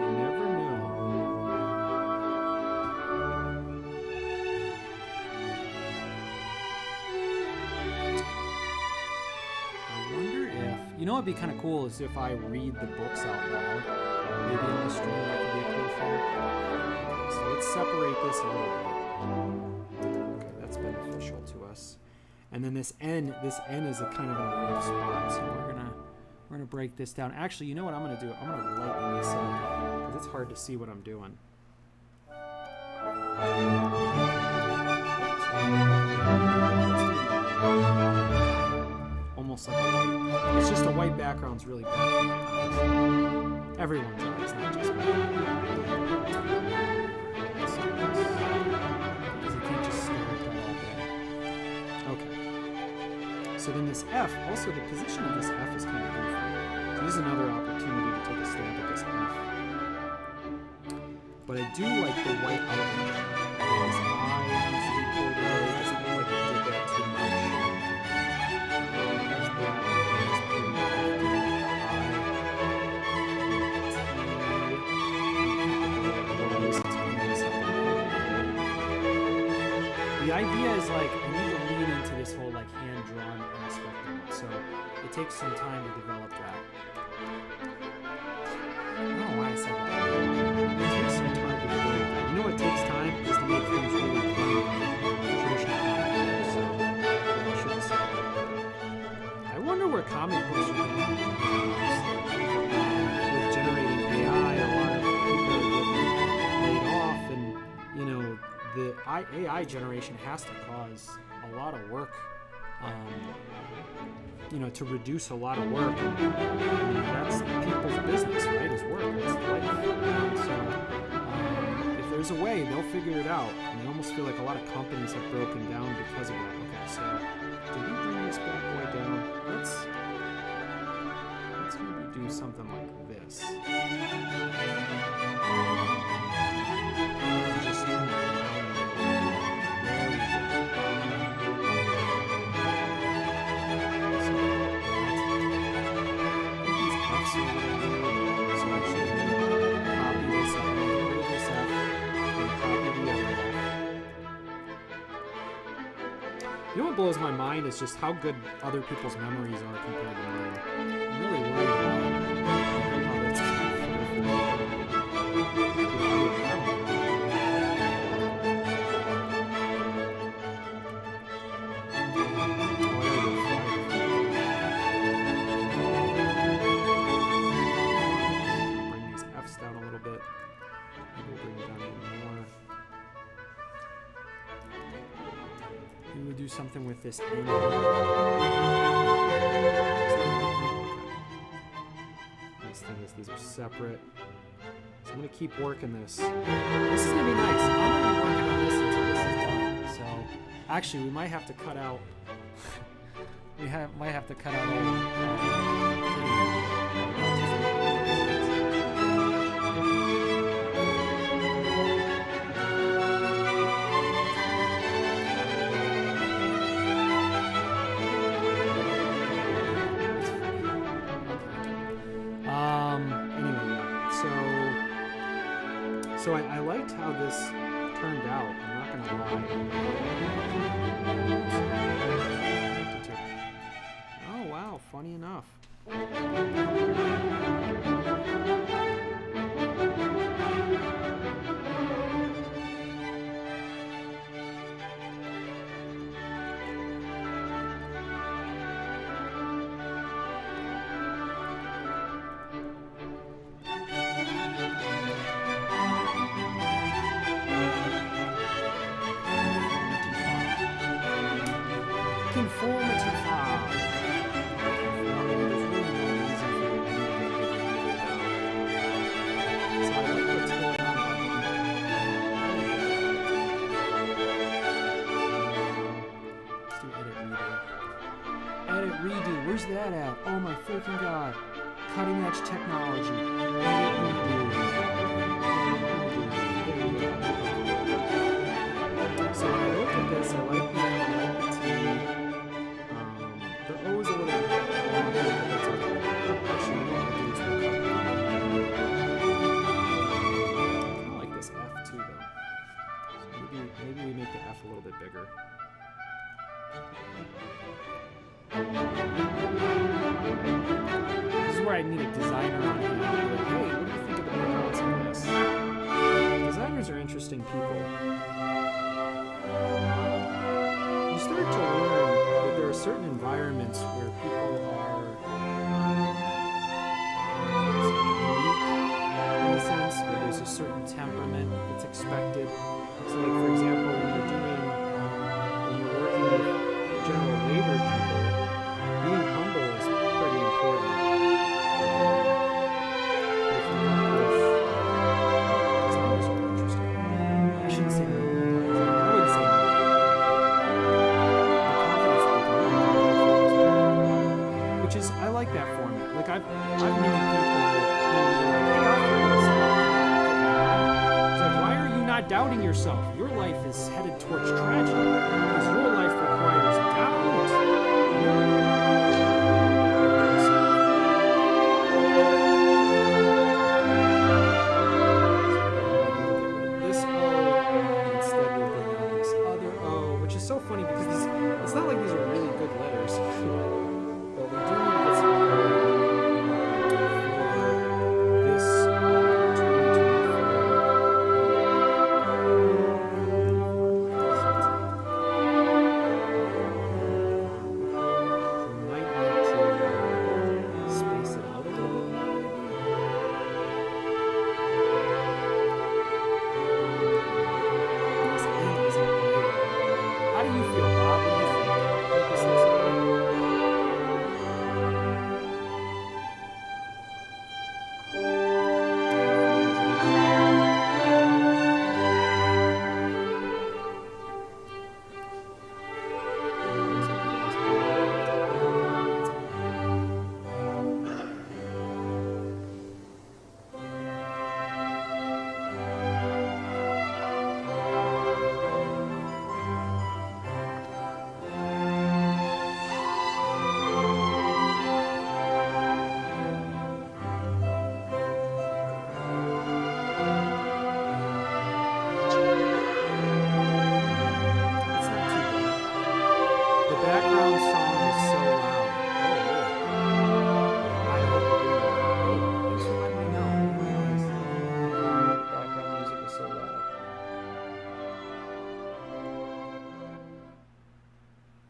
You never know. I wonder if, you know what'd be kind of cool is if I read the books out loud. Maybe on the stream that could be a cool thing. Okay, so let's separate this a little bit. Okay, that's beneficial to us. And then this N is a kind of a rough spot, so we're gonna break this down. Actually, you know what I'm gonna do? I'm gonna lighten this up because it's hard to see what I'm doing. Almost like a white. It's just a white background's really bad for my eyes. Everyone's eyes, not just mine. Because you can't just stare at that all day. Okay. So then this F, also the position of this F is kind of goofy. So this is another opportunity to take a stab at this F. But I do like the white outline. His eye needs to be pulled away. It doesn't look like it did that too much. There's that. There's pretty The idea is like, I need to lean into this whole like hand-drawn aspect of it, so it takes some time to develop that. I don't know why I said that. It takes some time to develop that. You know what takes time is to make things really plain traditional comic books, so I shouldn't say that. I wonder where comic books are going. With generating AI, a lot of people are getting laid off, and you know, the AI generation has to cause a lot of work, you know, to reduce a lot of work. I mean, that's people's business, right? Is work. That's life. So if there's a way, they'll figure it out. And I almost feel like a lot of companies have broken down because of that. Okay, so did we bring this bad boy down? Let's maybe do something like this. Just turn it around. There we go. You know what blows my mind is just how good other people's memories are compared to mine. I'm really worried about how that's bring these F's down a little bit. Maybe we'll bring it down even more. Maybe we'll do something with this angle. Nice thing is these are separate. So I'm going to keep working this. This is going to be nice. I'm going to be working on this until this is done. So actually we might have to cut out might have to cut out So I liked how this turned out, I'm not going to lie. Oh wow, funny enough. Conformity Farm. So I like what's going on. Let's do edit redo. Edit redo. Where's that at? Oh my freaking god. Cutting edge technology. Edit redo. So when I look at this, I like the O's a little bit. Actually, what I'm going to do is I kind of like this F too, though. So maybe we make the F a little bit bigger. This is where I need a designer on hand. Like, hey, what do you think of the balance of this? Designers are interesting people. You start to learn that there are certain environments where people are unique in a sense, where there's a certain temperament that's expected. So like for example, when you're working with general labor people, being humble is pretty important. If you work with designers who are interesting. I shouldn't say no. I wouldn't say no. Which is, I like that format. Like I've known people who it's like, why are you not doubting yourself? Your life is headed towards tragedy because your life requires doubt. This O instead we'll bring out this other O, which is so funny because these, it's not like these are really good letters. But we do need to get some for this 2024. We might need to space it out a little bit more. This end isn't great. How do you feel, Bob? What do you think? Think this looks good?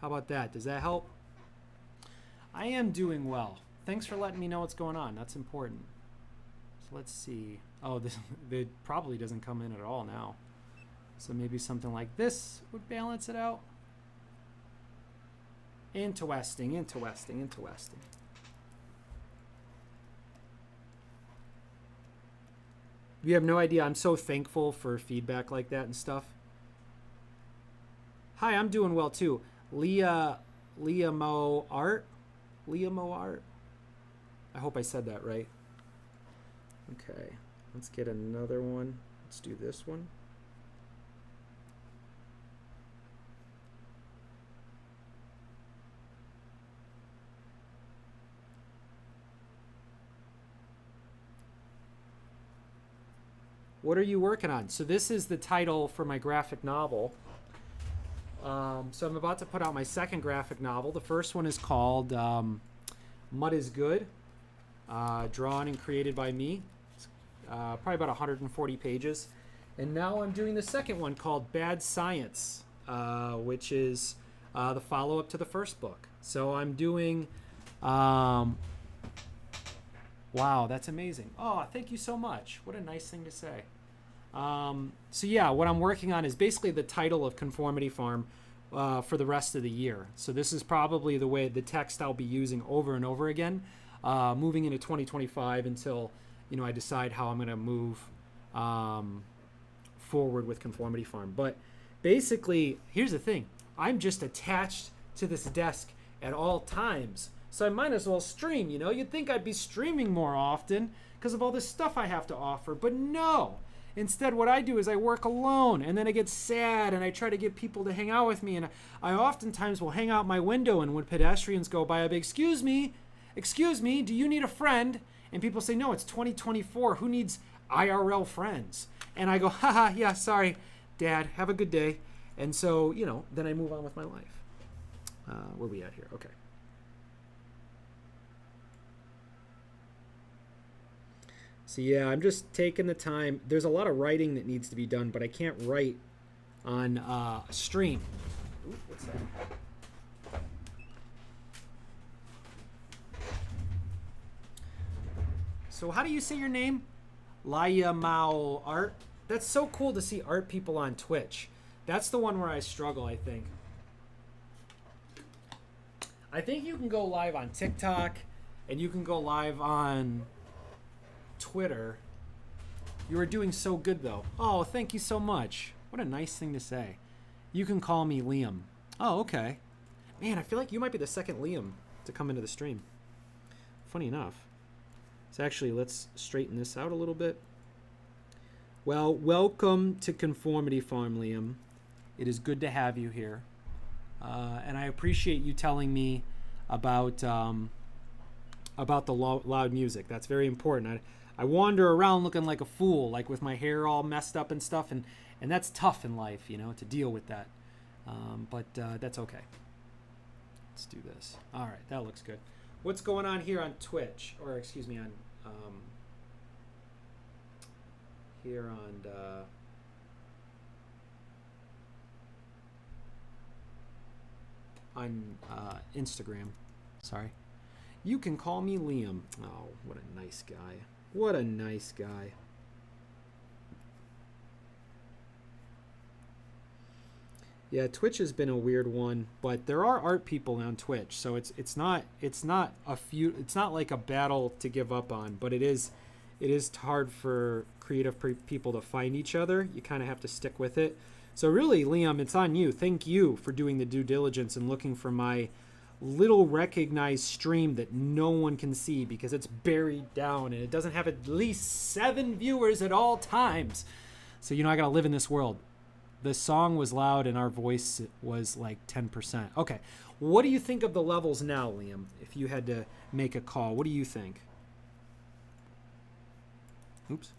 How about that? Does that help? I am doing well. Thanks for letting me know what's going on. That's important. So let's see. Oh, this it probably doesn't come in at all now. So maybe something like this would balance it out. Interesting, interesting, interesting. You have no idea. I'm so thankful for feedback like that and stuff. Hi, I'm doing well too. Leah Mo Art. Leah Mo Art. I hope I said that right. Okay, let's get another one. Let's do this one. What are you working on? So this is the title for my graphic novel. So I'm about to put out my second graphic novel. The first one is called Mud is Good, drawn and created by me. It's probably about 140 pages. And now I'm doing the second one called Bad Science, which is the follow-up to the first book. So I'm doing... wow, that's amazing. Oh, thank you so much. What a nice thing to say. So yeah, what I'm working on is basically the title of Conformity Farm for the rest of the year. So this is probably the text I'll be using over and over again, moving into 2025 until I decide how I'm going to move forward with Conformity Farm. But basically, here's the thing: I'm just attached to this desk at all times. So I might as well stream, You'd think I'd be streaming more often because of all this stuff I have to offer, but no. Instead, what I do is I work alone, and then I get sad, and I try to get people to hang out with me, and I oftentimes will hang out my window, and when pedestrians go by, I'll be, excuse me, do you need a friend? And people say, no, it's 2024. Who needs IRL friends? And I go, haha, yeah, sorry, Dad, have a good day. And so, then I move on with my life. Where are we at here? Okay. So yeah, I'm just taking the time. There's a lot of writing that needs to be done, but I can't write on a stream. Ooh, what's that? So how do you say your name? Laya Mao Art. That's so cool to see art people on Twitch. That's the one where I struggle, I think. I think you can go live on TikTok, and you can go live on Twitter. You are doing so good though. Oh, thank you so much. What a nice thing to say. You can call me Liam. Oh, okay. Man, I feel like you might be the second Liam to come into the stream. Funny enough. So actually, let's straighten this out a little bit. Well, welcome to Conformity Farm, Liam. It is good to have you here. And I appreciate you telling me about the loud music. That's very important. I wander around looking like a fool, like with my hair all messed up and stuff, and that's tough in life, to deal with that. But that's okay. Let's do this. All right, that looks good. What's going on here on Twitch, or excuse me, on Instagram. Sorry. You can call me Liam. Oh, what a nice guy. What a nice guy. Yeah, Twitch has been a weird one, but there are art people on Twitch, so it's not like a battle to give up on, but it is hard for creative people to find each other. You kind of have to stick with it. So really, Liam, it's on you. Thank you for doing the due diligence and looking for my little recognized stream that no one can see because it's buried down and it doesn't have at least 7 viewers at all times. So, I got to live in this world. The song was loud and our voice was like 10%. Okay. What do you think of the levels now, Liam? If you had to make a call, what do you think? Oops.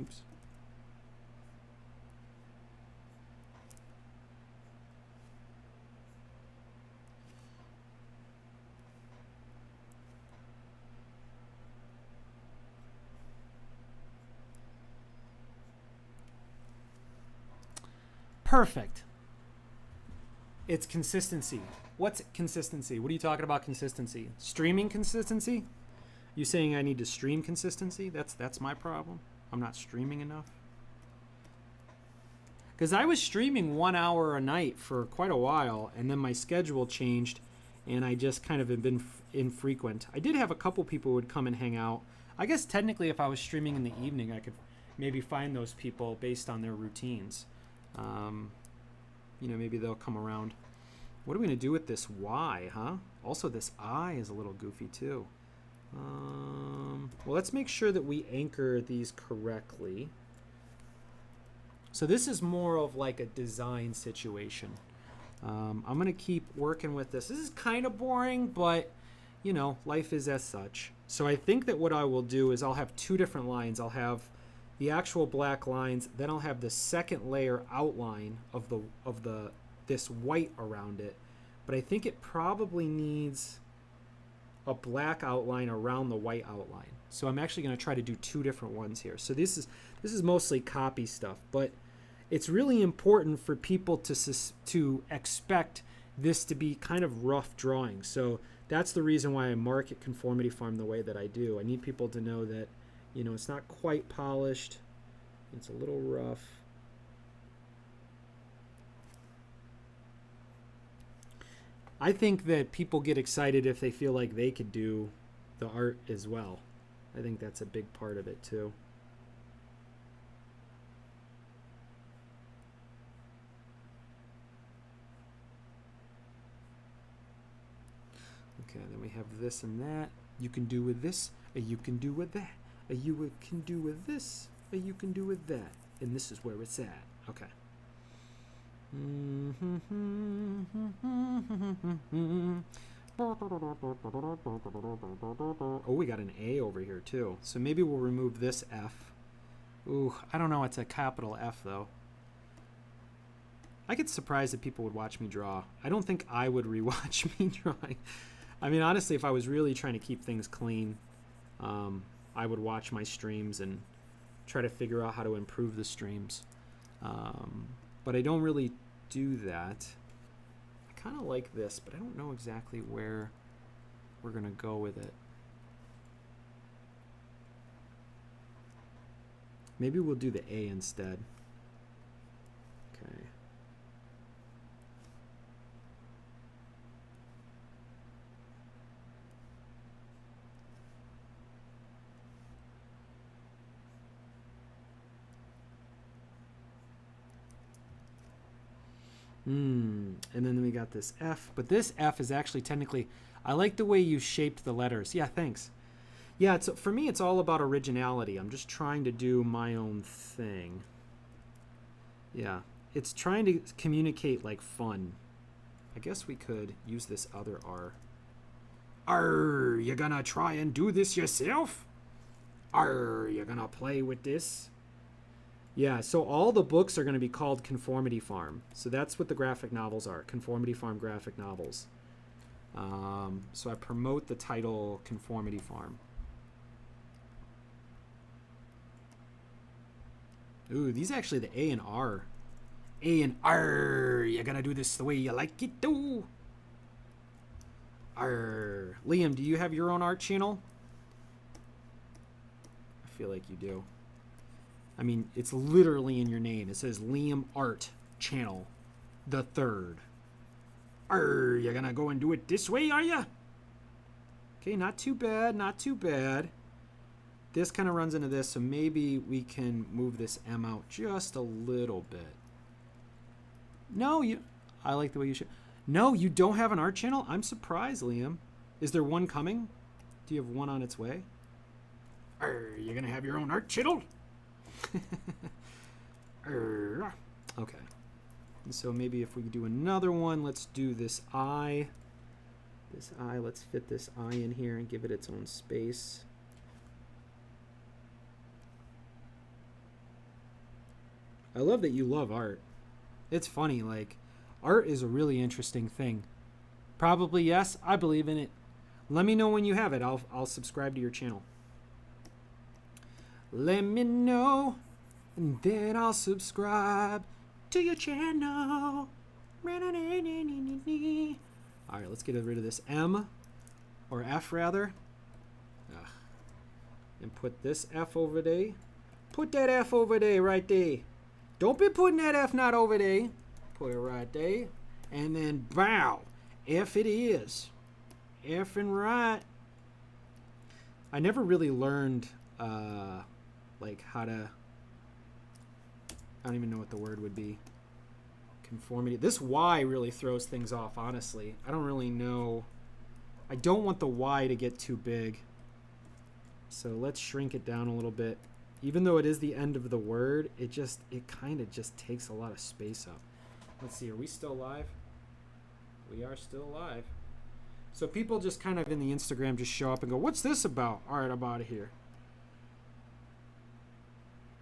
Oops. Perfect. It's consistency. What's consistency? What are you talking about consistency? Streaming consistency? You saying I need to stream consistency? That's my problem. I'm not streaming enough. Because I was streaming 1 hour a night for quite a while, and then my schedule changed, and I just kind of have been infrequent. I did have a couple people who would come and hang out. I guess technically if I was streaming in the evening, I could maybe find those people based on their routines. Maybe they'll come around. What are we going to do with this Y, huh? Also, this I is a little goofy, too. Well, let's make sure that we anchor these correctly. So this is more of like a design situation. I'm going to keep working with this. This is kind of boring, but, life is as such. So I think that what I will do is I'll have two different lines. I'll have the actual black lines, then I'll have the second layer outline of this white around it. But I think it probably needs a black outline around the white outline. So I'm actually going to try to do two different ones here. So this is mostly copy stuff, but it's really important for people to expect this to be kind of rough drawing. So that's the reason why I market Conformity Farm the way that I do. I need people to know that it's not quite polished. It's a little rough. I think that people get excited if they feel like they could do the art as well. I think that's a big part of it too. Okay, then we have this and that. You can do with this, or you can do with that. You can do with this, or you can do with that. And this is where it's at. Okay. Oh, we got an A over here too. So maybe we'll remove this F. Ooh, I don't know. It's a capital F though. I get surprised that people would watch me draw. I don't think I would rewatch me drawing. I mean, honestly, if I was really trying to keep things clean, I would watch my streams and try to figure out how to improve the streams. But I don't really do that. I kind of like this, but I don't know exactly where we're going to go with it. Maybe we'll do the A instead. Okay. And then we got this F, but this F is actually technically, I like the way you shaped the letters. Yeah, thanks. Yeah, for me, it's all about originality. I'm just trying to do my own thing. Yeah, it's trying to communicate like fun. I guess we could use this other R. Arr, you gonna try and do this yourself? Arr, you gonna play with this? Yeah, so all the books are going to be called Conformity Farm. So that's what the graphic novels are, Conformity Farm graphic novels. So I promote the title Conformity Farm. Ooh, these are actually the A and R. A and R, you're going to do this the way you like it, do. R. Liam, do you have your own art channel? I feel like you do. I mean, it's literally in your name. It says Liam Art Channel, the third. Arr, you're gonna go and do it this way, are ya? Okay, not too bad, not too bad. This kind of runs into this, so maybe we can move this M out just a little bit. No, I like the way you should. No, you don't have an art channel? I'm surprised, Liam. Is there one coming? Do you have one on its way? Arr, you're gonna have your own art channel? Okay, and so maybe if we do another one, let's do this I. Let's fit this I in here and give it its own space. I love that you love art. It's funny, like, art is a really interesting thing. Probably yes, I believe in it. Let me know when you have it. I'll subscribe to your channel. Let me know, and then I'll subscribe. to your channel. All right, let's get rid of this M, or F rather. Ugh. And put this F over there. Put that F over there, right there. Don't be putting that F not over there. Put it right there. And then bow. F it is. F and right. I never really learned like how to, I don't even know what the word would be. Conformity. This Y really throws things off, honestly. I don't really know. I don't want the Y to get too big. So let's shrink it down a little bit. Even though it is the end of the word, it kind of just takes a lot of space up. Let's see, are we still live? We are still live. So people just kind of in the Instagram just show up and go, what's this about? All right, I'm out of here.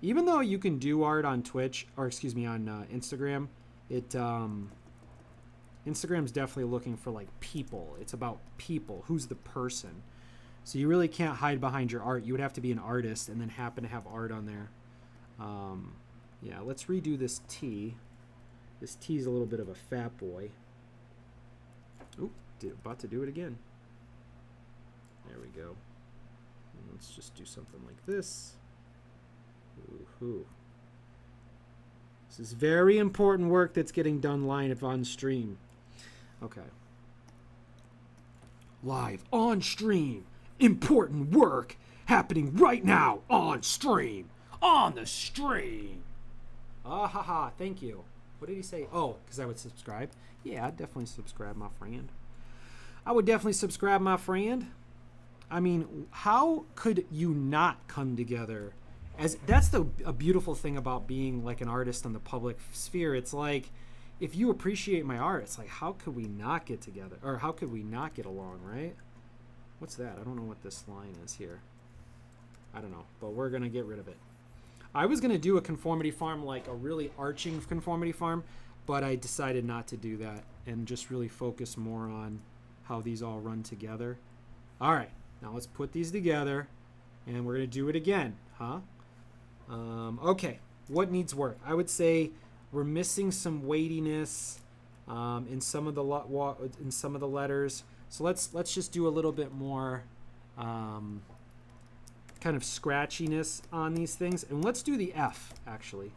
Even though you can do art on Twitch, or excuse me, on Instagram, Instagram's definitely looking for like people. It's about people. Who's the person? So you really can't hide behind your art. You would have to be an artist and then happen to have art on there. Yeah, let's redo this T. This T is a little bit of a fat boy. Oop, about to do it again. There we go. And let's just do something like this. Ooh-hoo. This is very important work that's getting done live on stream. Okay. Live on stream. Important work happening right now on stream. On the stream. Ah ha ha, thank you. What did he say? Oh, because I would subscribe. Yeah, I'd definitely subscribe, my friend. I would definitely subscribe, my friend. I mean, how could you not come together? That's a beautiful thing about being like an artist in the public sphere. It's like, if you appreciate my art, it's like, how could we not get together? Or how could we not get along, right? What's that? I don't know what this line is here. I don't know, but we're going to get rid of it. I was going to do a conformity farm, like a really arching conformity farm, but I decided not to do that and just really focus more on how these all run together. All right, now let's put these together and we're going to do it again, huh? Okay, what needs work? I would say we're missing some weightiness in some of the letters. So let's just do a little bit more kind of scratchiness on these things, and let's do the F. Actually,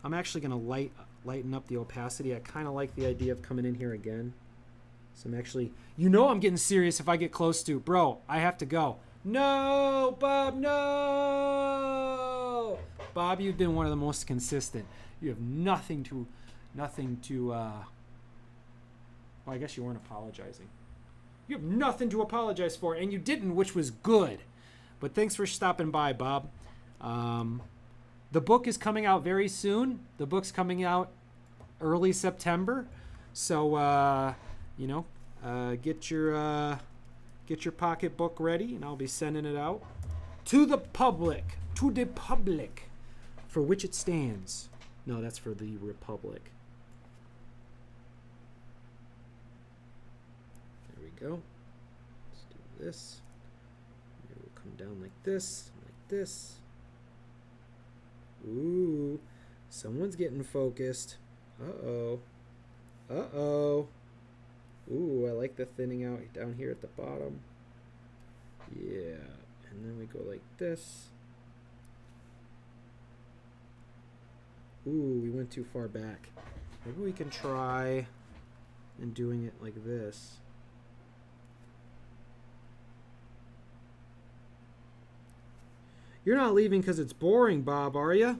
I'm actually going to lighten up the opacity. I kind of like the idea of coming in here again. So I'm actually, I'm getting serious if I get close to, bro. I have to go. No, Bob, no! Bob, you've been one of the most consistent. You have nothing to, well, I guess you weren't apologizing. You have nothing to apologize for, and you didn't, which was good. But thanks for stopping by, Bob. The book is coming out very soon. The book's coming out early September. So, get your pocketbook ready, and I'll be sending it out to the public, for which it stands. No, that's for the Republic. There we go. Let's do this. It will come down like this, like this. Ooh, someone's getting focused. Uh-oh. Uh-oh. Ooh, I like the thinning out down here at the bottom. Yeah, and then we go like this. Ooh, we went too far back. Maybe we can try and doing it like this. You're not leaving because it's boring, Bob, are you?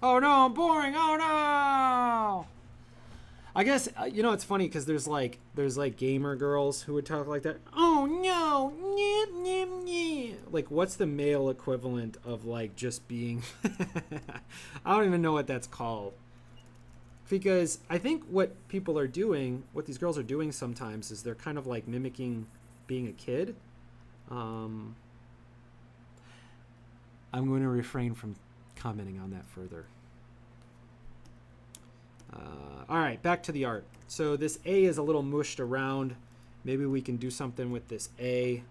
Oh no, I'm boring. Oh no. I guess it's funny because there's like gamer girls who would talk like that. Oh no, like what's the male equivalent of like just being? I don't even know what that's called. Because I think what people are doing, what these girls are doing sometimes, is they're kind of like mimicking being a kid. I'm going to refrain from commenting on that further. All right, back to the art. So this A is a little mushed around. Maybe we can do something with this A.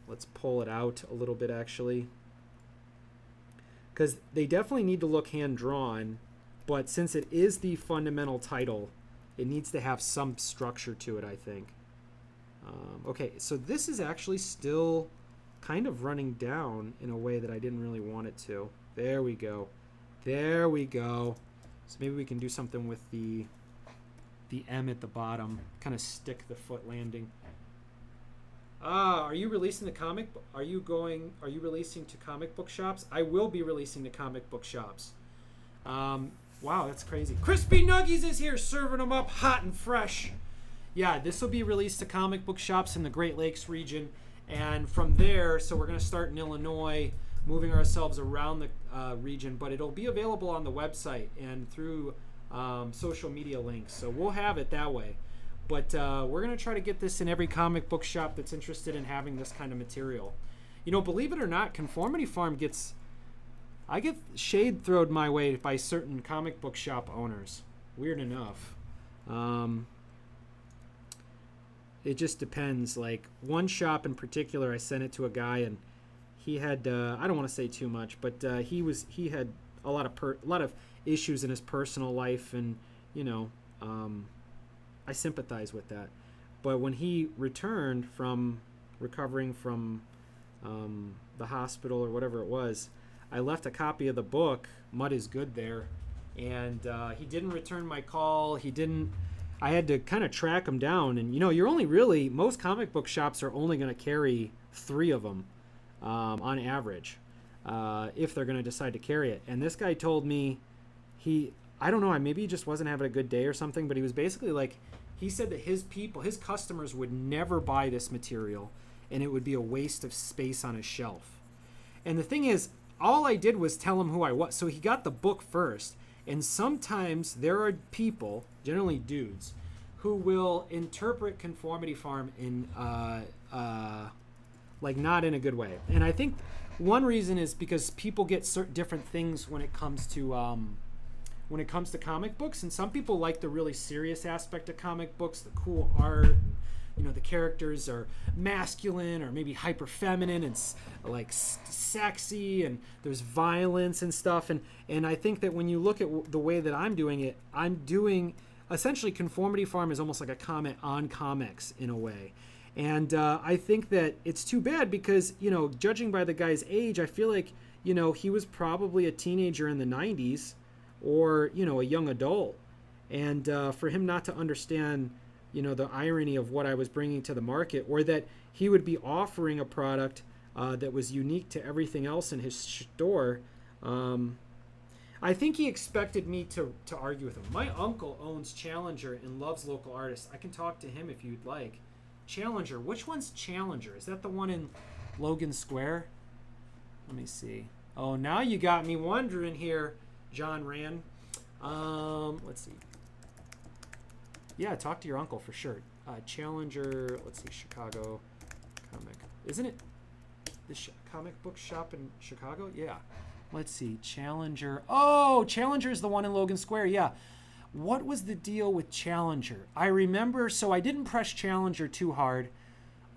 Let's pull it out a little bit, actually. Because they definitely need to look hand-drawn. But since it is the fundamental title, it needs to have some structure to it, I think. Okay, so this is actually still kind of running down in a way that I didn't really want it to. There we go. There we go. So maybe we can do something with the M at the bottom, kind of stick the foot landing. Are you releasing the comic? Are you releasing to comic book shops? I will be releasing to comic book shops. Wow, that's crazy. Crispy Nuggies is here, serving them up hot and fresh. Yeah, this will be released to comic book shops in the Great Lakes region. And from there, so we're going to start in Illinois, moving ourselves around the region. But it'll be available on the website and through social media links. So we'll have it that way. But we're going to try to get this in every comic book shop that's interested in having this kind of material. You know, believe it or not, Conformity Farm I get shade thrown my way by certain comic book shop owners. Weird enough. It just depends. Like one shop in particular, I sent it to a guy, and he had I don't want to say too much, but he had a lot of issues in his personal life, and you know, I sympathize with that. But when he returned from recovering from the hospital or whatever it was, I left a copy of the book, Mud is Good, there, and he didn't return my call. I had to kind of track him down, and you know, most comic book shops are only going to carry 3 of them on average if they're going to decide to carry it. And this guy told me I don't know, maybe he just wasn't having a good day or something, but he was basically like, he said that his customers would never buy this material, and it would be a waste of space on his shelf. And the thing is, all I did was tell him who I was. So he got the book first. And sometimes there are people, generally dudes, who will interpret Conformity Farm in, like, not in a good way. And I think one reason is because people get certain different things when it comes to comic books. And some people like the really serious aspect of comic books, the cool art. You know, the characters are masculine or maybe hyper feminine and like sexy, and there's violence and stuff. And I think that when you look at the way that I'm doing it, essentially Conformity Farm is almost like a comment on comics in a way. And I think that it's too bad because, you know, judging by the guy's age, I feel like, you know, he was probably a teenager in the 90s or, you know, a young adult. And for him not to understand, you know, the irony of what I was bringing to the market, or that he would be offering a product that was unique to everything else in his store. I think he expected me to argue with him. My uncle owns Challenger and loves local artists. I can talk to him if you'd like. Challenger. Which one's Challenger? Is that the one in Logan Square? Let me see. Oh, now you got me wondering here, John Rand. Let's see. Yeah, talk to your uncle for sure. Challenger, let's see, Chicago comic. Isn't it this comic book shop in Chicago? Yeah. Let's see, Challenger. Oh, Challenger is the one in Logan Square, yeah. What was the deal with Challenger? I remember, so I didn't press Challenger too hard.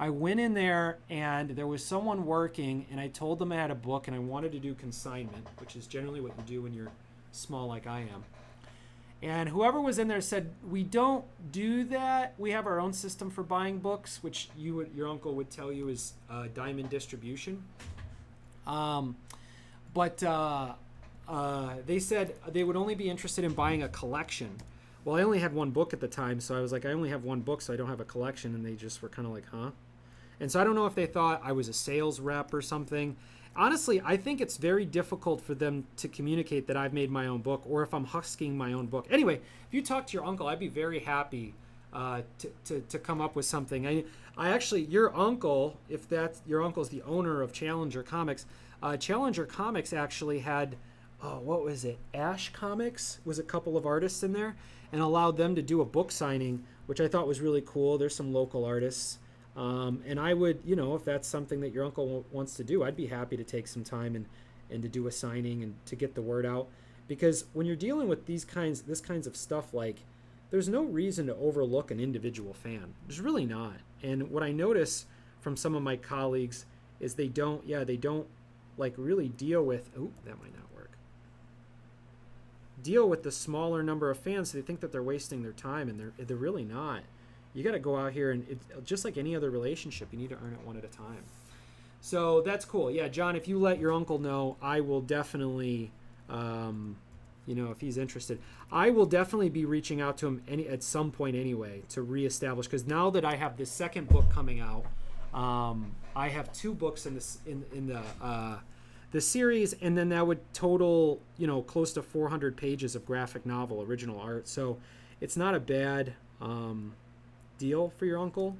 I went in there and there was someone working, and I told them I had a book and I wanted to do consignment, which is generally what you do when you're small like I am. And whoever was in there said, we don't do that. We have our own system for buying books, which your uncle would tell you is diamond distribution. But they said they would only be interested in buying a collection. Well, I only had one book at the time, so I was like, I only have one book, so I don't have a collection. And they just were kind of like, huh? And so I don't know if they thought I was a sales rep or something. Honestly, I think it's very difficult for them to communicate that I've made my own book, or if I'm husking my own book. Anyway, if you talk to your uncle, I'd be very happy to come up with something. I actually, your uncle, if that's your uncle's the owner of Challenger Comics, Challenger Comics actually had, what was it? Ash Comics was a couple of artists in there, and allowed them to do a book signing, which I thought was really cool. There's some local artists. And I would, you know, if that's something that your uncle wants to do, I'd be happy to take some time and to do a signing and to get the word out. Because when you're dealing with this kinds of stuff, like, there's no reason to overlook an individual fan. There's really not. And what I notice from some of my colleagues is they don't like really deal with, that might not work. deal with the smaller number of fans. They think that they're wasting their time, and they're really not. You got to go out here, and just like any other relationship, you need to earn it one at a time. So that's cool. Yeah, John, if you let your uncle know, I will definitely, if he's interested, I will definitely be reaching out to him at some point anyway to reestablish. Because now that I have this second book coming out, I have 2 books in the series, and then that would total, close to 400 pages of graphic novel original art. So it's not a bad deal for your uncle.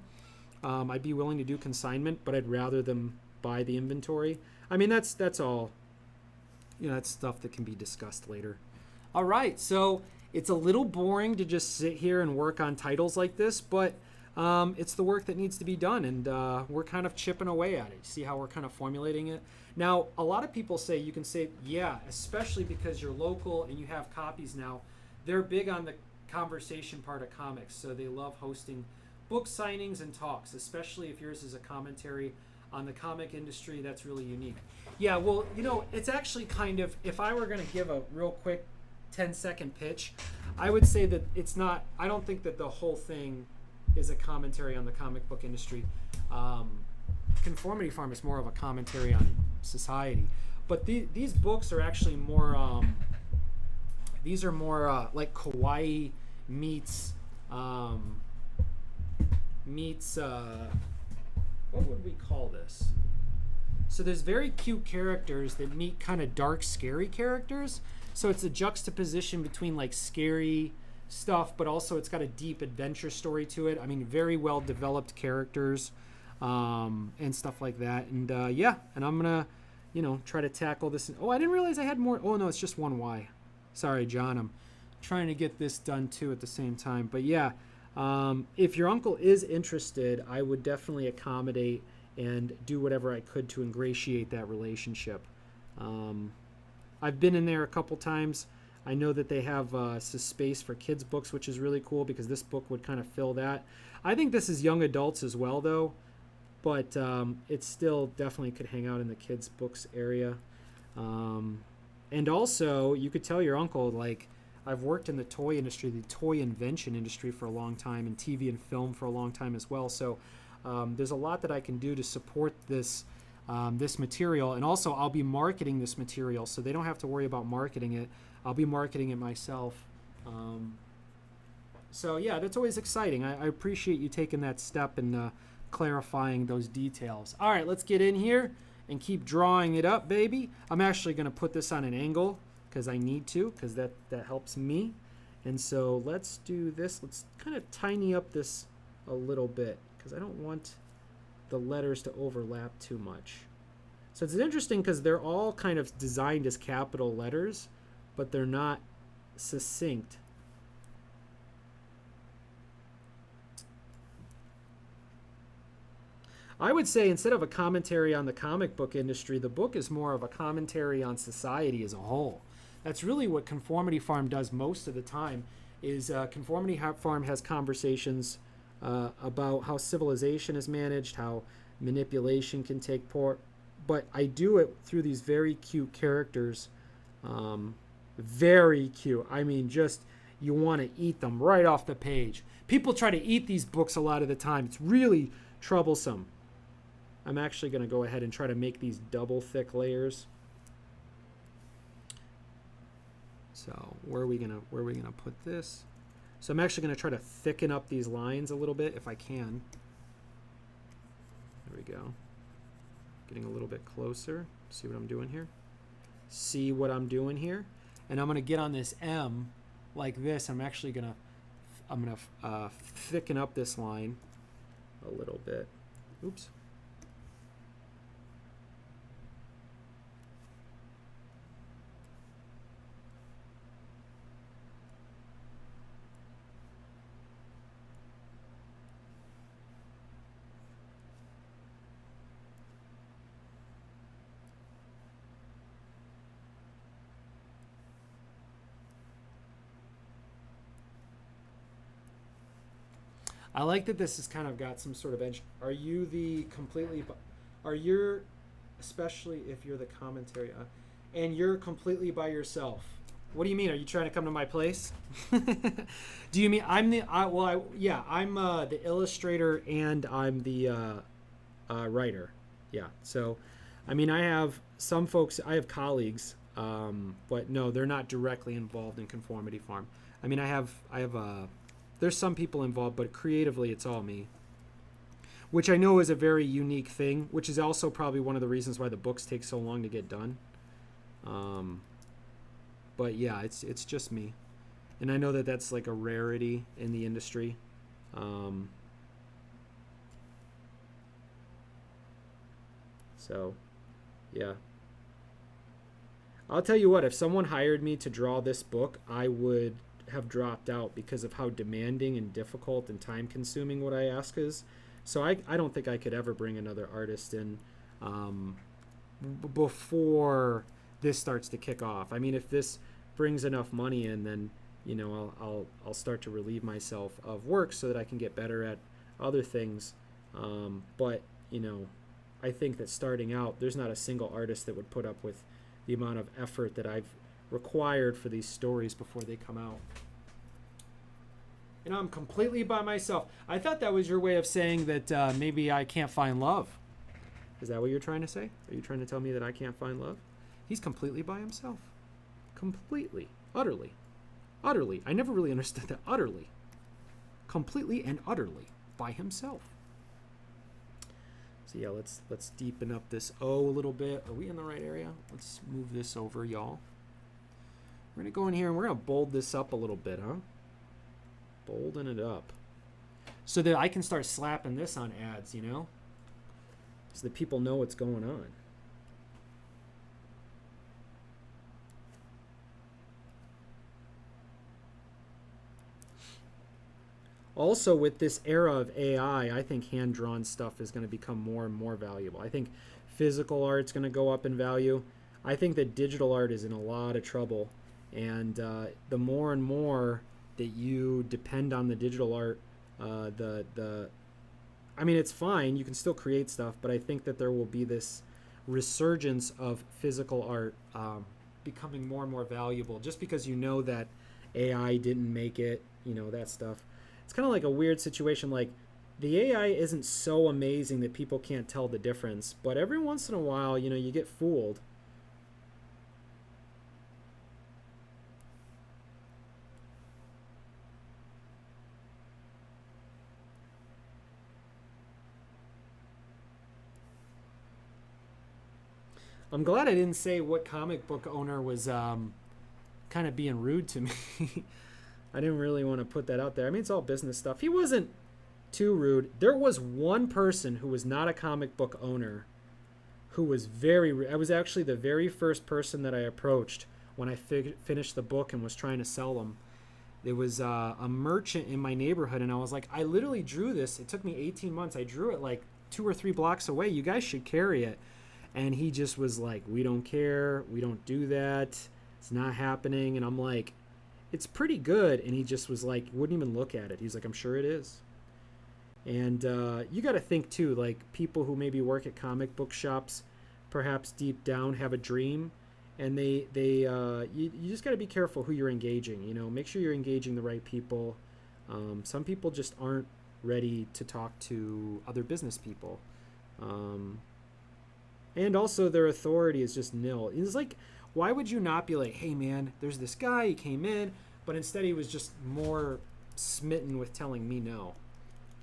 I'd be willing to do consignment, but I'd rather them buy the inventory. I mean, that's all. That's stuff that can be discussed later. All right, so it's a little boring to just sit here and work on titles like this, but it's the work that needs to be done, and we're kind of chipping away at it. See how we're kind of formulating it? Now, a lot of people say, you can say, yeah, especially because you're local and you have copies now. They're big on the conversation part of comics, so they love hosting book signings and talks, especially if yours is a commentary on the comic industry. That's really unique. Yeah, well, it's actually kind of, if I were going to give a real quick 10-second pitch, I would say that it's not, I don't think that the whole thing is a commentary on the comic book industry. Conformity Farm is more of a commentary on society. But these books are actually more, these are more like kawaii meets, what would we call this? So there's very cute characters that meet kind of dark, scary characters. So it's a juxtaposition between like scary stuff, but also it's got a deep adventure story to it. I mean, very well developed characters and stuff like that. And and I'm gonna, try to tackle this. Oh, I didn't realize I had more. Oh no, it's just one Y. Sorry, John. I'm trying to get this done too at the same time. But yeah, if your uncle is interested, I would definitely accommodate and do whatever I could to ingratiate that relationship. I've been in there a couple times. I know that they have some space for kids' books, which is really cool because this book would kind of fill that. I think this is young adults as well, though, but it still definitely could hang out in the kids' books area. And also, you could tell your uncle, like, I've worked in the toy industry, the toy invention industry for a long time, and TV and film for a long time as well. So there's a lot that I can do to support this this material. And also, I'll be marketing this material, so they don't have to worry about marketing it. I'll be marketing it myself. So yeah, that's always exciting. I appreciate you taking that step and clarifying those details. All right, let's get in here and keep drawing it up, baby. I'm actually going to put this on an angle because I need to, because that helps me. And so let's do this. Let's kind of tiny up this a little bit because I don't want the letters to overlap too much. So it's interesting because they're all kind of designed as capital letters, but they're not succinct. I would say instead of a commentary on the comic book industry, the book is more of a commentary on society as a whole. That's really what Conformity Farm does most of the time. Is Conformity Farm has conversations about how civilization is managed, how manipulation can take part, but I do it through these very cute characters. Very cute. I mean, just you want to eat them right off the page. People try to eat these books a lot of the time. It's really troublesome. I'm actually going to go ahead and try to make these double thick layers. So where are we gonna put this? So I'm actually going to try to thicken up these lines a little bit if I can. There we go. Getting a little bit closer. See what I'm doing here? See what I'm doing here? And I'm going to get on this M like this. I'm actually going to thicken up this line a little bit. Oops. I like that this has kind of got some sort of edge. Are you the completely, especially if you're the commentary, and you're completely by yourself? What do you mean? Are you trying to come to my place? Do you mean I'm the? Yeah, I'm the illustrator and I'm the writer. Yeah. So, I mean, I have some folks. I have colleagues, but no, they're not directly involved in Conformity Farm. I mean, I have. There's some people involved, but creatively, it's all me. Which I know is a very unique thing. Which is also probably one of the reasons why the books take so long to get done. But yeah, it's just me, and I know that that's like a rarity in the industry. So, yeah. I'll tell you what, if someone hired me to draw this book, I would have dropped out because of how demanding and difficult and time consuming what I ask is. So I don't think I could ever bring another artist in before this starts to kick off. I mean, if this brings enough money in, then I'll start to relieve myself of work so that I can get better at other things. But I think that starting out, there's not a single artist that would put up with the amount of effort that I've required for these stories before they come out. And I'm completely by myself. I thought that was your way of saying that maybe I can't find love. Is that what you're trying to say? Are you trying to tell me that I can't find love? He's completely by himself. Completely. Utterly. Utterly. I never really understood that. Utterly. Completely and utterly by himself. So yeah, let's deepen up this O a little bit. Are we in the right area? Let's move this over, y'all. We're going to go in here and we're going to bold this up a little bit, huh? Bolden it up. So that I can start slapping this on ads, so that people know what's going on. Also, with this era of AI, I think hand-drawn stuff is going to become more and more valuable. I think physical art's going to go up in value. I think that digital art is in a lot of trouble. And the more and more that you depend on the digital art, I mean, it's fine. You can still create stuff, but I think that there will be this resurgence of physical art becoming more and more valuable just because that AI didn't make it, that stuff. It's kind of like a weird situation. Like, the AI isn't so amazing that people can't tell the difference, but every once in a while, you get fooled. I'm glad I didn't say what comic book owner was kind of being rude to me. I didn't really want to put that out there. I mean, it's all business stuff. He wasn't too rude. There was one person who was not a comic book owner who was very rude. I was actually the very first person that I approached when I finished the book and was trying to sell them. There was a merchant in my neighborhood, and I was like, I literally drew this. It took me 18 months. I drew it like 2 or 3 blocks away. You guys should carry it. And he just was like, we don't care. We don't do that. It's not happening. And I'm like, it's pretty good. And he just was like, wouldn't even look at it. He's like, I'm sure it is. And you got to think too, like people who maybe work at comic book shops, perhaps deep down have a dream, and you just got to be careful who you're engaging. Make sure you're engaging the right people. Some people just aren't ready to talk to other business people, and also their authority is just nil. It's like, why would you not be like, hey man, there's this guy, he came in, but instead he was just more smitten with telling me no.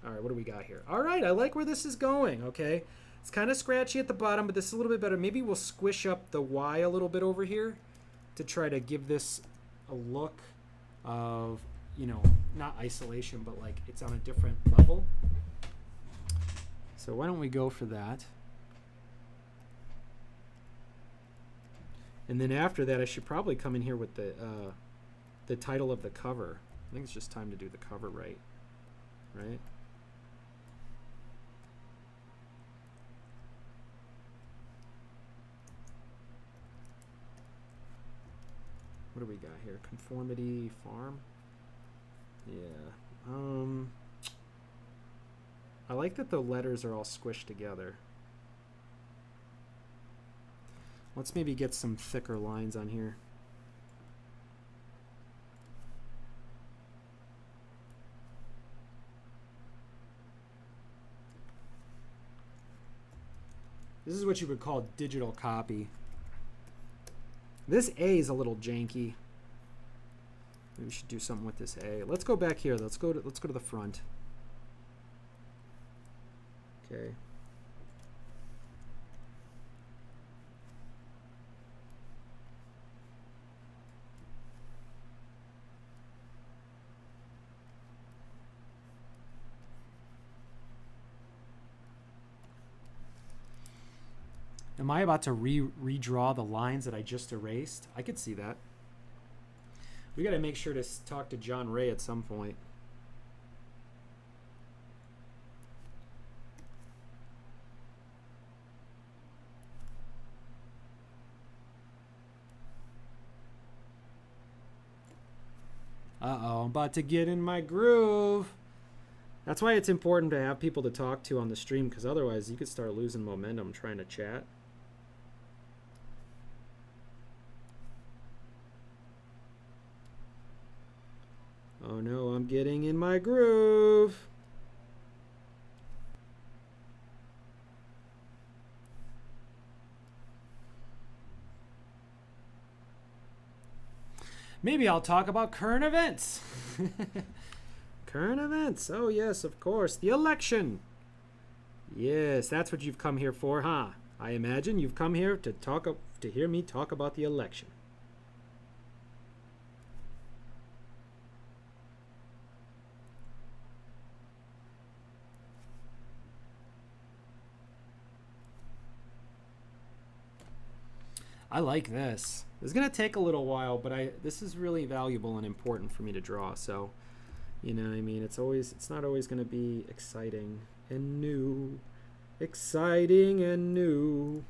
All right, what do we got here? All right, I like where this is going, okay? It's kind of scratchy at the bottom, but this is a little bit better. Maybe we'll squish up the Y a little bit over here to try to give this a look of, not isolation, but like it's on a different level. So why don't we go for that? And then after that, I should probably come in here with the title of the cover. I think it's just time to do the cover right? What do we got here? Conformity Farm? Yeah. I like that the letters are all squished together. Let's maybe get some thicker lines on here. This is what you would call digital copy. This A is a little janky. Maybe we should do something with this A. Let's go back here. Let's go to the front. Okay. Am I about to redraw the lines that I just erased? I could see that. We got to make sure to talk to John Ray at some point. Uh-oh, I'm about to get in my groove. That's why it's important to have people to talk to on the stream, because otherwise you could start losing momentum trying to chat. Oh no, I'm getting in my groove. Maybe I'll talk about current events. Current events. Oh yes, of course. The election. Yes, that's what you've come here for, huh? I imagine you've come here to hear me talk about the election. I like this. It's gonna take a little while, but this is really valuable and important for me to draw. So, you know, I mean, it's not always gonna be exciting and new, exciting and new.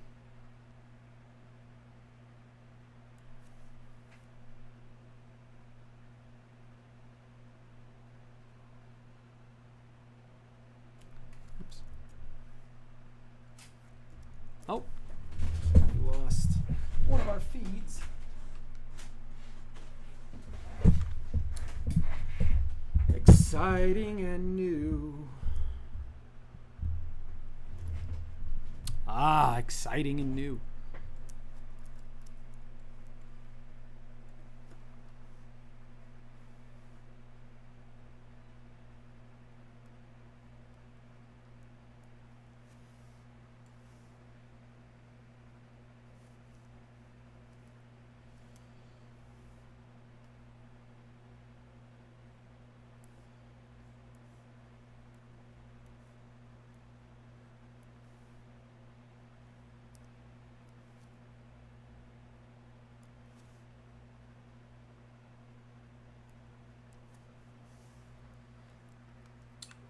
Oops. Oh, we lost one of our feeds. Exciting and new. Ah, exciting and new.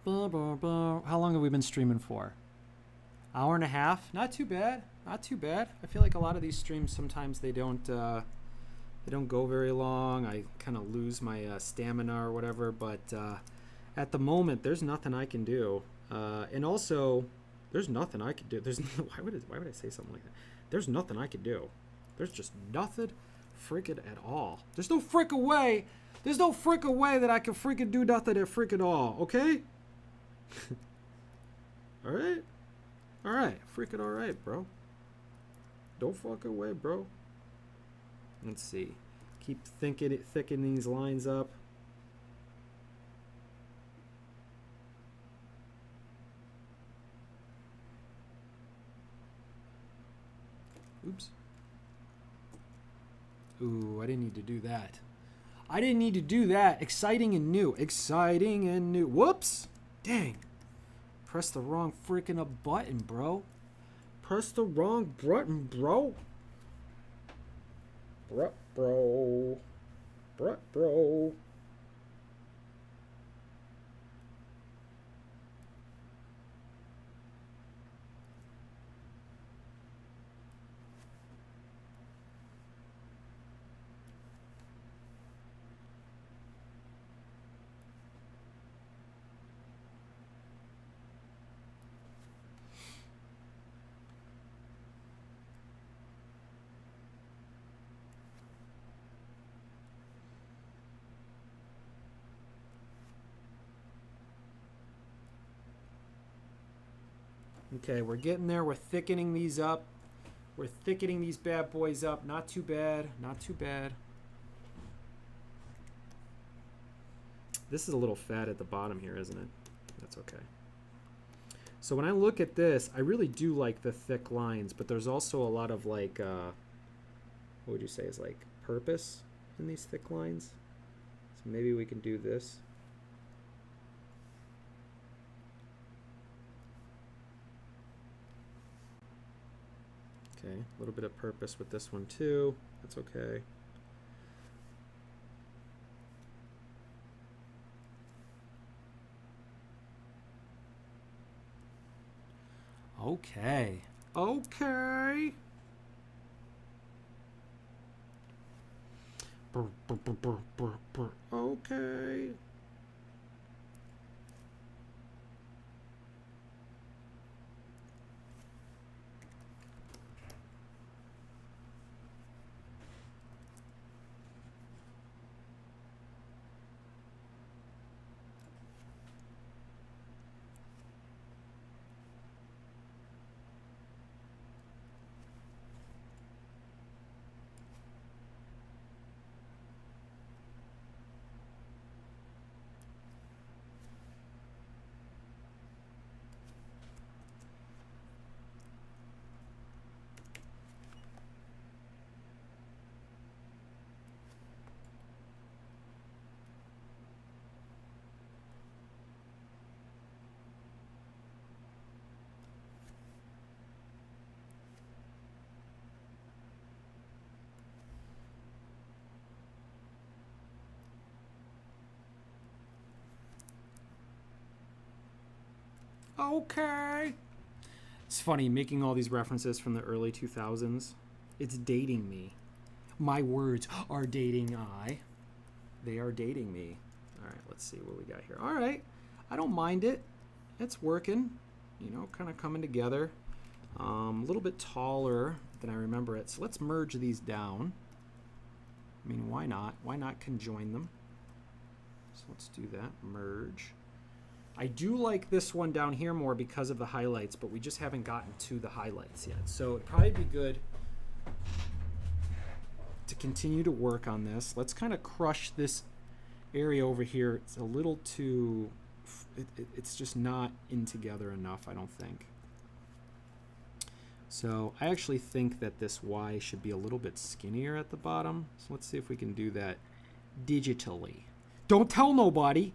How long have we been streaming for? Hour and a half? Not too bad. Not too bad. I feel like a lot of these streams sometimes they don't go very long. I kind of lose my stamina or whatever. But at the moment, there's nothing I can do. And also, there's nothing I could do. There's why would I say something like that? There's nothing I could do. There's just nothing freaking at all. There's no freaking way. There's no freaking way that I can freaking do nothing at freaking all. Okay. All right, freaking all right, bro. Don't fuck away, bro. Let's see. Keep thickening these lines up. Oops. Ooh, I didn't need to do that. I didn't need to do that. Exciting and new. Exciting and new. Whoops. Dang. Press the wrong freaking button, bro. Press the wrong button, bro. Bro. Okay, we're getting there. We're thickening these up. We're thickening these bad boys up. Not too bad. Not too bad. This is a little fat at the bottom here, isn't it? That's okay. So when I look at this, I really do like the thick lines, but there's also a lot of like, what would you say is like purpose in these thick lines? So maybe we can do this. Okay, a little bit of purpose with this one too. That's okay. Okay. Okay. Brr, brr, brr, brr, brr, brr. Okay. Okay. It's funny making all these references from the early 2000s. It's dating me. My words are dating I. They are dating me. All right, let's see what we got here. All right, I don't mind it. It's working, you know, kind of coming together. A little bit taller than I remember it. So let's merge these down. I mean, why not? Why not conjoin them? So let's do that. Merge. I do like this one down here more because of the highlights, but we just haven't gotten to the highlights yet. So it'd probably be good to continue to work on this. Let's kind of crush this area over here. It's a little too, it's just not in together enough, I don't think. So I actually think that this Y should be a little bit skinnier at the bottom. So let's see if we can do that digitally. Don't tell nobody.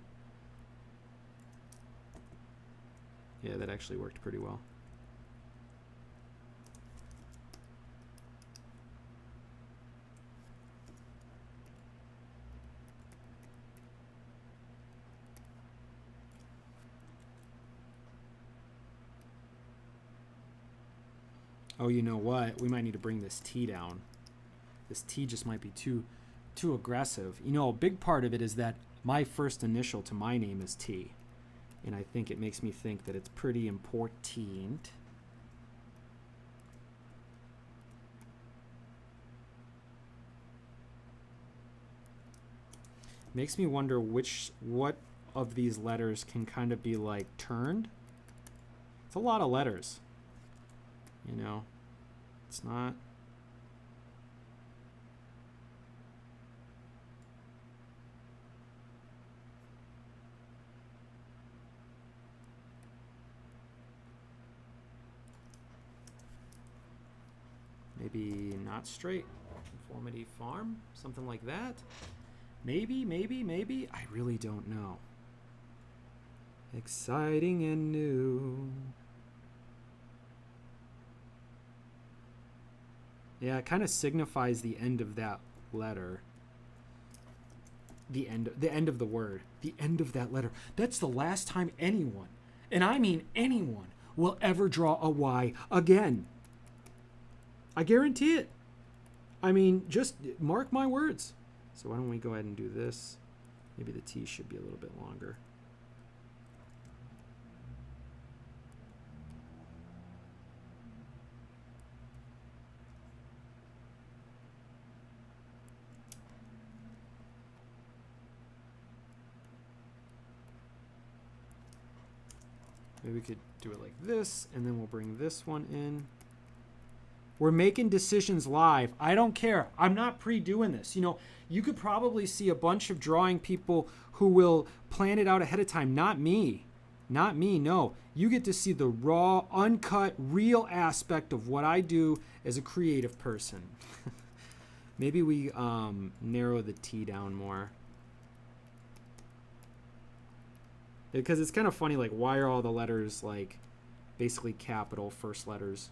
Yeah, that actually worked pretty well. Oh, you know what? We might need to bring this T down. This T just might be too aggressive. You know, a big part of it is that my first initial to my name is T. And I think it makes me think that it's pretty important. Makes me wonder what of these letters can kind of be like turned. It's a lot of letters. You know, it's not. Maybe not straight. Conformity Farm, something like that. Maybe, maybe, maybe. I really don't know. Exciting and new. Yeah, it kind of signifies the end of that letter. The end of the word. The end of that letter. That's the last time anyone, and I mean anyone, will ever draw a Y again. I guarantee it. I mean, just mark my words. So why don't we go ahead and do this? Maybe the T should be a little bit longer. Maybe we could do it like this, and then we'll bring this one in. We're making decisions live. I don't care. I'm not pre-doing this. You know, you could probably see a bunch of drawing people who will plan it out ahead of time. Not me. Not me, no. You get to see the raw, uncut, real aspect of what I do as a creative person. Maybe we narrow the T down more. Because it's kind of funny, like, why are all the letters, like, basically capital first letters?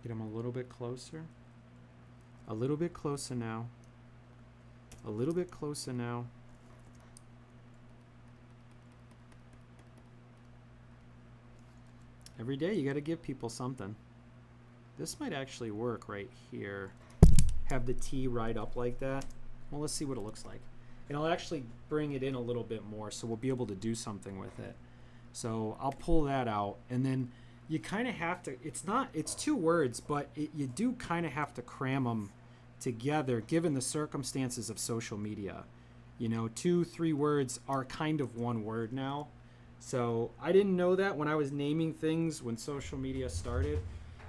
Get them a little bit closer. A little bit closer now. A little bit closer now. Every day you got to give people something. This might actually work right here. Have the T right up like that. Well, let's see what it looks like. And I'll actually bring it in a little bit more so we'll be able to do something with it. So I'll pull that out, and then you kind of have to, it's two words, but you do kind of have to cram them together given the circumstances of social media. You know, 2-3 words are kind of one word now. So I didn't know that when I was naming things when social media started.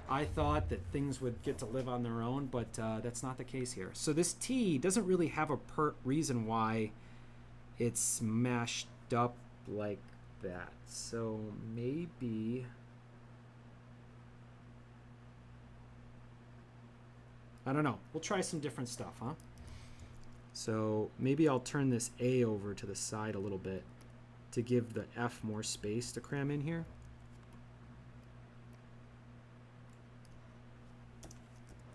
I thought that things would get to live on their own, but that's not the case here. So this T doesn't really have a reason why it's smashed up like that. So maybe... I don't know. We'll try some different stuff, huh? So maybe I'll turn this A over to the side a little bit to give the F more space to cram in here.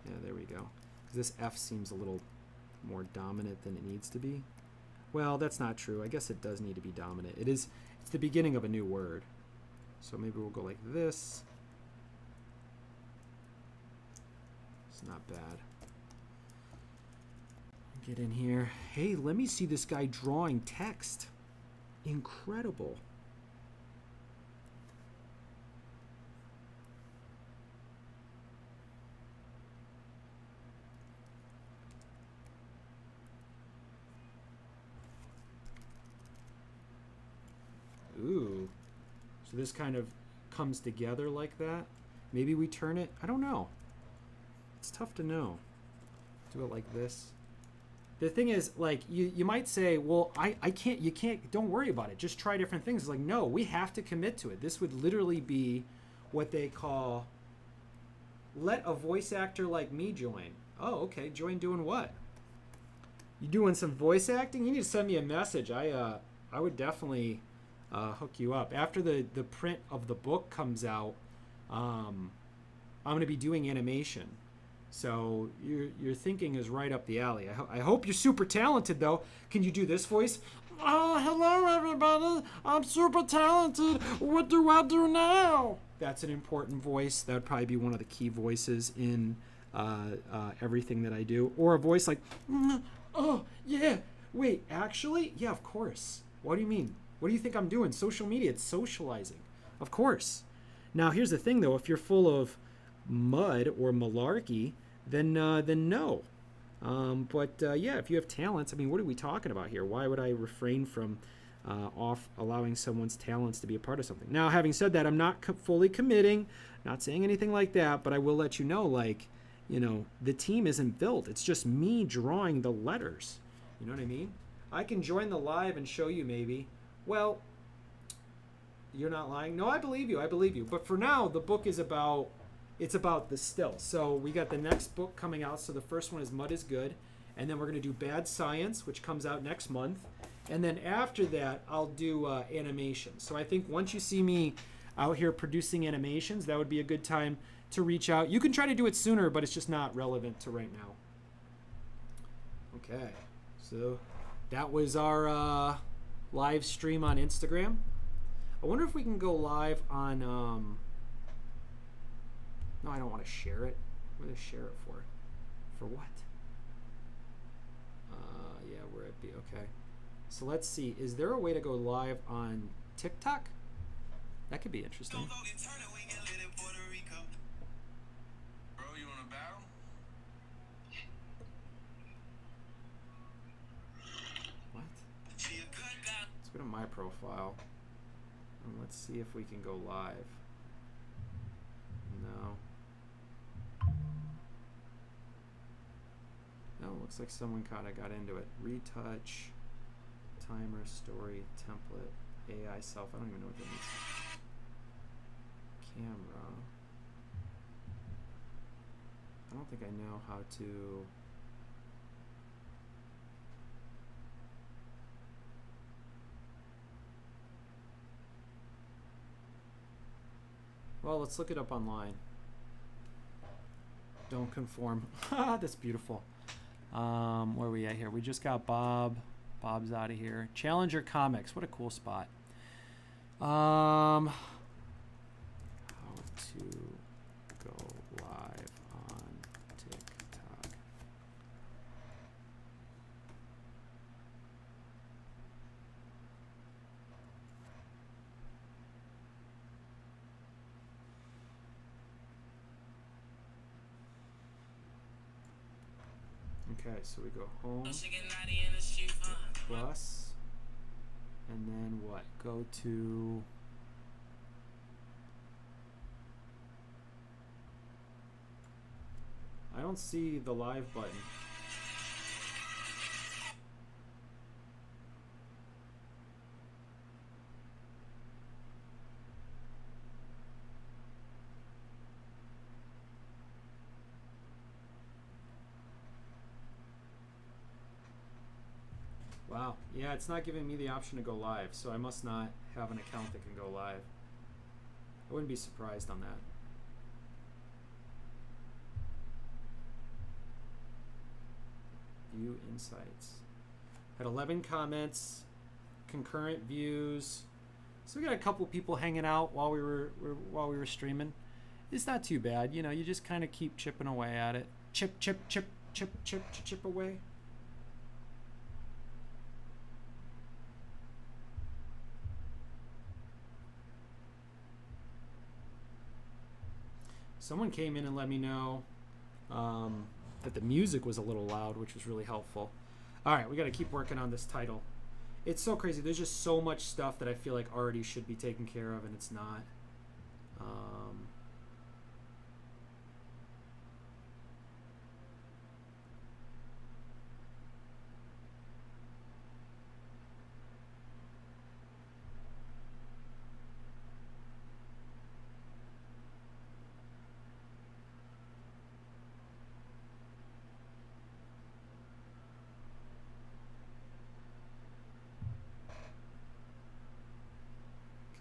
Yeah, there we go. Because this F seems a little more dominant than it needs to be. Well, that's not true. I guess it does need to be dominant. It's the beginning of a new word. So maybe we'll go like this. It's not bad. Get in here. Hey, let me see this guy drawing text. Incredible. Ooh. So this kind of comes together like that. Maybe we turn it. I don't know. It's tough to know. Do it like this. The thing is, like, you might say, well, I can't, you can't, don't worry about it. Just try different things. It's like, no, we have to commit to it. This would literally be what they call, let a voice actor like me join. Oh, okay. Join doing what? You doing some voice acting? You need to send me a message. I would definitely hook you up. After the print of the book comes out, I'm going to be doing animation. So your thinking is right up the alley. I hope you're super talented, though. Can you do this voice? Oh, hello, everybody. I'm super talented. What do I do now? That's an important voice. That would probably be one of the key voices in everything that I do. Or a voice like, oh, yeah. Wait, actually? Yeah, of course. What do you mean? What do you think I'm doing? Social media. It's socializing. Of course. Now, here's the thing, though. If you're full of mud or malarkey, then no. Yeah, if you have talents, I mean, what are we talking about here? Why would I refrain from allowing someone's talents to be a part of something? Now, having said that, I'm not fully committing, not saying anything like that, but I will let you know, like, you know, the team isn't built. It's just me drawing the letters. You know what I mean? I can join the live and show you maybe. Well, you're not lying. No, I believe you. I believe you. But for now, the book is about... It's about the still. So we got the next book coming out. So the first one is Mud is Good. And then we're going to do Bad Science, which comes out next month. And then after that, I'll do animation. So I think once you see me out here producing animations, that would be a good time to reach out. You can try to do it sooner, but it's just not relevant to right now. Okay. So that was our live stream on Instagram. I wonder if we can go live on. No, I don't want to share it. What do I share it for? For what? Yeah, we're at B. Okay. So let's see. Is there a way to go live on TikTok? That could be interesting. Bro, you want a battle? What? Let's go to my profile. And let's see if we can go live. No. No, looks like someone kind of got into it. Retouch, timer, story, template, AI self. I don't even know what that means. Camera. I don't think I know how to. Well, let's look it up online. Don't conform. That's beautiful. Where are we at here? We just got Bob. Bob's out of here. Challenger Comics. What a cool spot. How to go live on TikTok. Okay, so we go home, plus, and then what? Go to I don't see the live button. Wow. Yeah, it's not giving me the option to go live, so I must not have an account that can go live. I wouldn't be surprised on that. View insights. Had 11 comments, concurrent views. So we got a couple people hanging out while we were streaming. It's not too bad, you know. You just kind of keep chipping away at it. Chip, chip, chip, chip, chip, chip away. Someone came in and let me know that the music was a little loud, which was really helpful. All right, we got to keep working on this title. It's so crazy. There's just so much stuff that I feel like already should be taken care of, and it's not.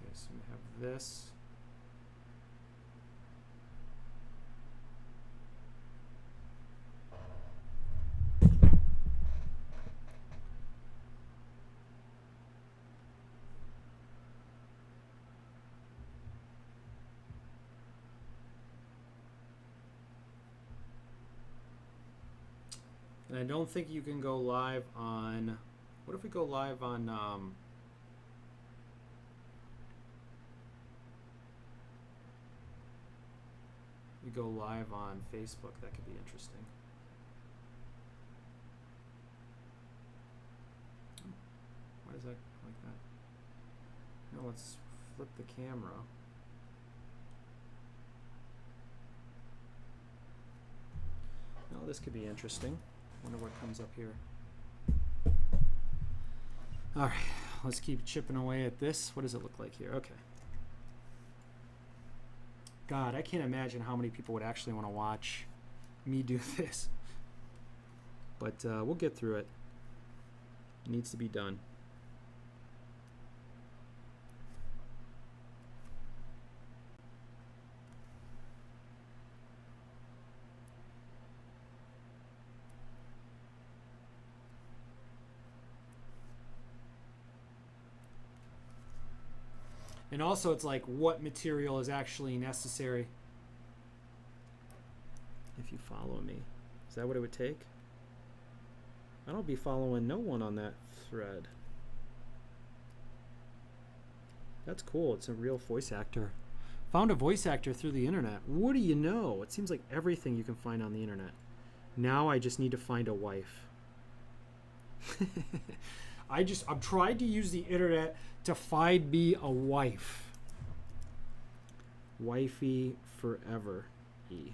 Okay, so we have this. And I don't think you can go live on. What if we go live on? We go live on Facebook. That could be interesting. Why is that like that? No, let's flip the camera. No, this could be interesting. Wonder what comes up here. All right, let's keep chipping away at this. What does it look like here? Okay. God, I can't imagine how many people would actually want to watch me do this. But we'll get through it. It needs to be done. And also it's like what material is actually necessary. If you follow me. Is that what it would take? I don't be following no one on that thread. That's cool. It's a real voice actor. Found a voice actor through the internet. What do you know? It seems like everything you can find on the internet. Now I just need to find a wife. I've tried to use the internet to find me a wife. Wifey forever. E.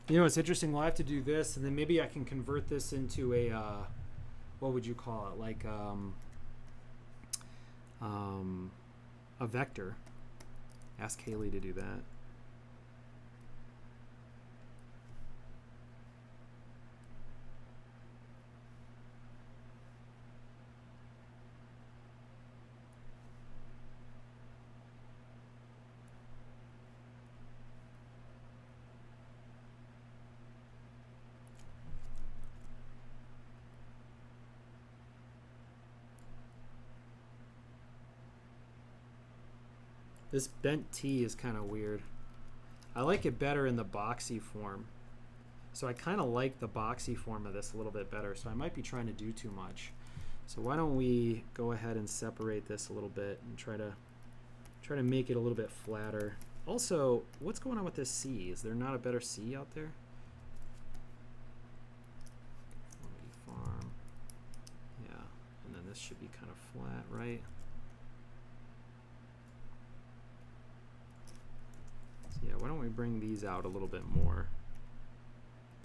You know, it's interesting. We'll have to do this, and then maybe I can convert this into a, what would you call it? Like a vector. Ask Haley to do that. This bent T is kind of weird. I like it better in the boxy form. So I kind of like the boxy form of this a little bit better. So I might be trying to do too much. So why don't we go ahead and separate this a little bit and try to make it a little bit flatter. Also, what's going on with this C? Is there not a better C out there? Conformity Farm. Yeah, and then this should be kind of flat, right? So yeah, why don't we bring these out a little bit more?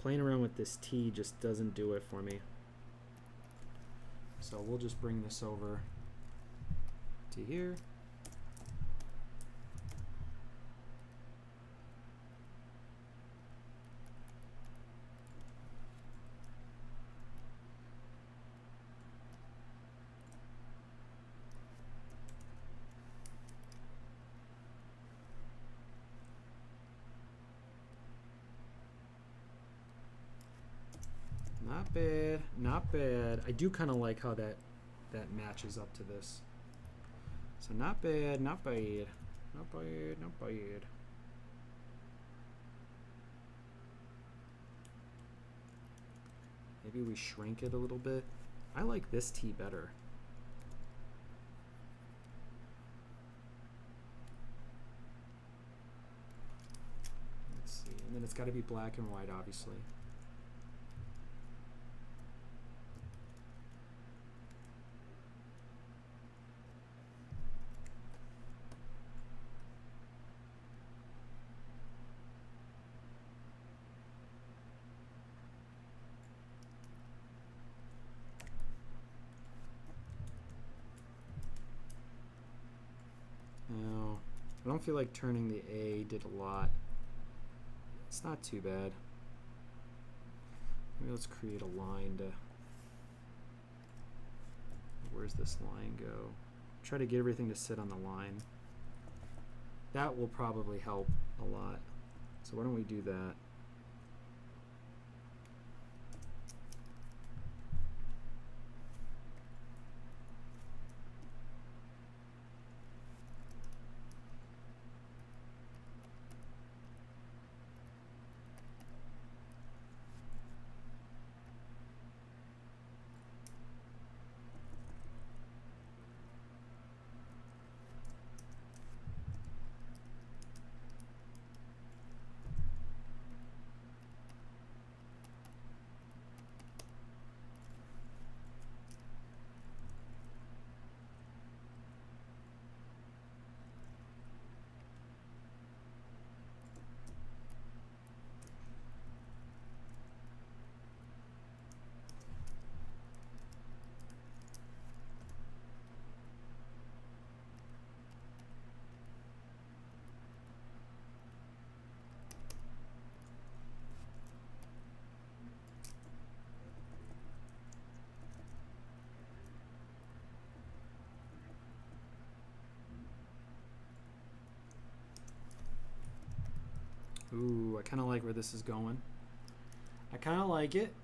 Playing around with this T just doesn't do it for me. So we'll just bring this over to here. Not bad, not bad. I do kind of like how that matches up to this. So not bad, not bad, not bad, not bad. Maybe we shrink it a little bit. I like this T better. Let's see, and then it's got to be black and white, obviously. Now, I don't feel like turning the A did a lot. It's not too bad. Maybe let's create a line to... Where's this line go? Try to get everything to sit on the line. That will probably help a lot. So why don't we do that? Ooh, I kind of like where this is going. I kind of like it.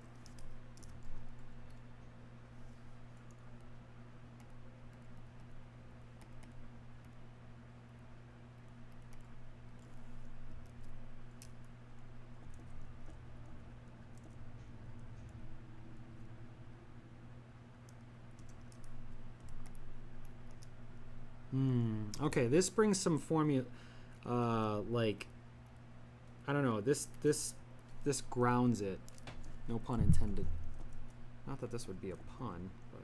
Okay, this brings some formula, like, I don't know, this grounds it. No pun intended. Not that this would be a pun, but.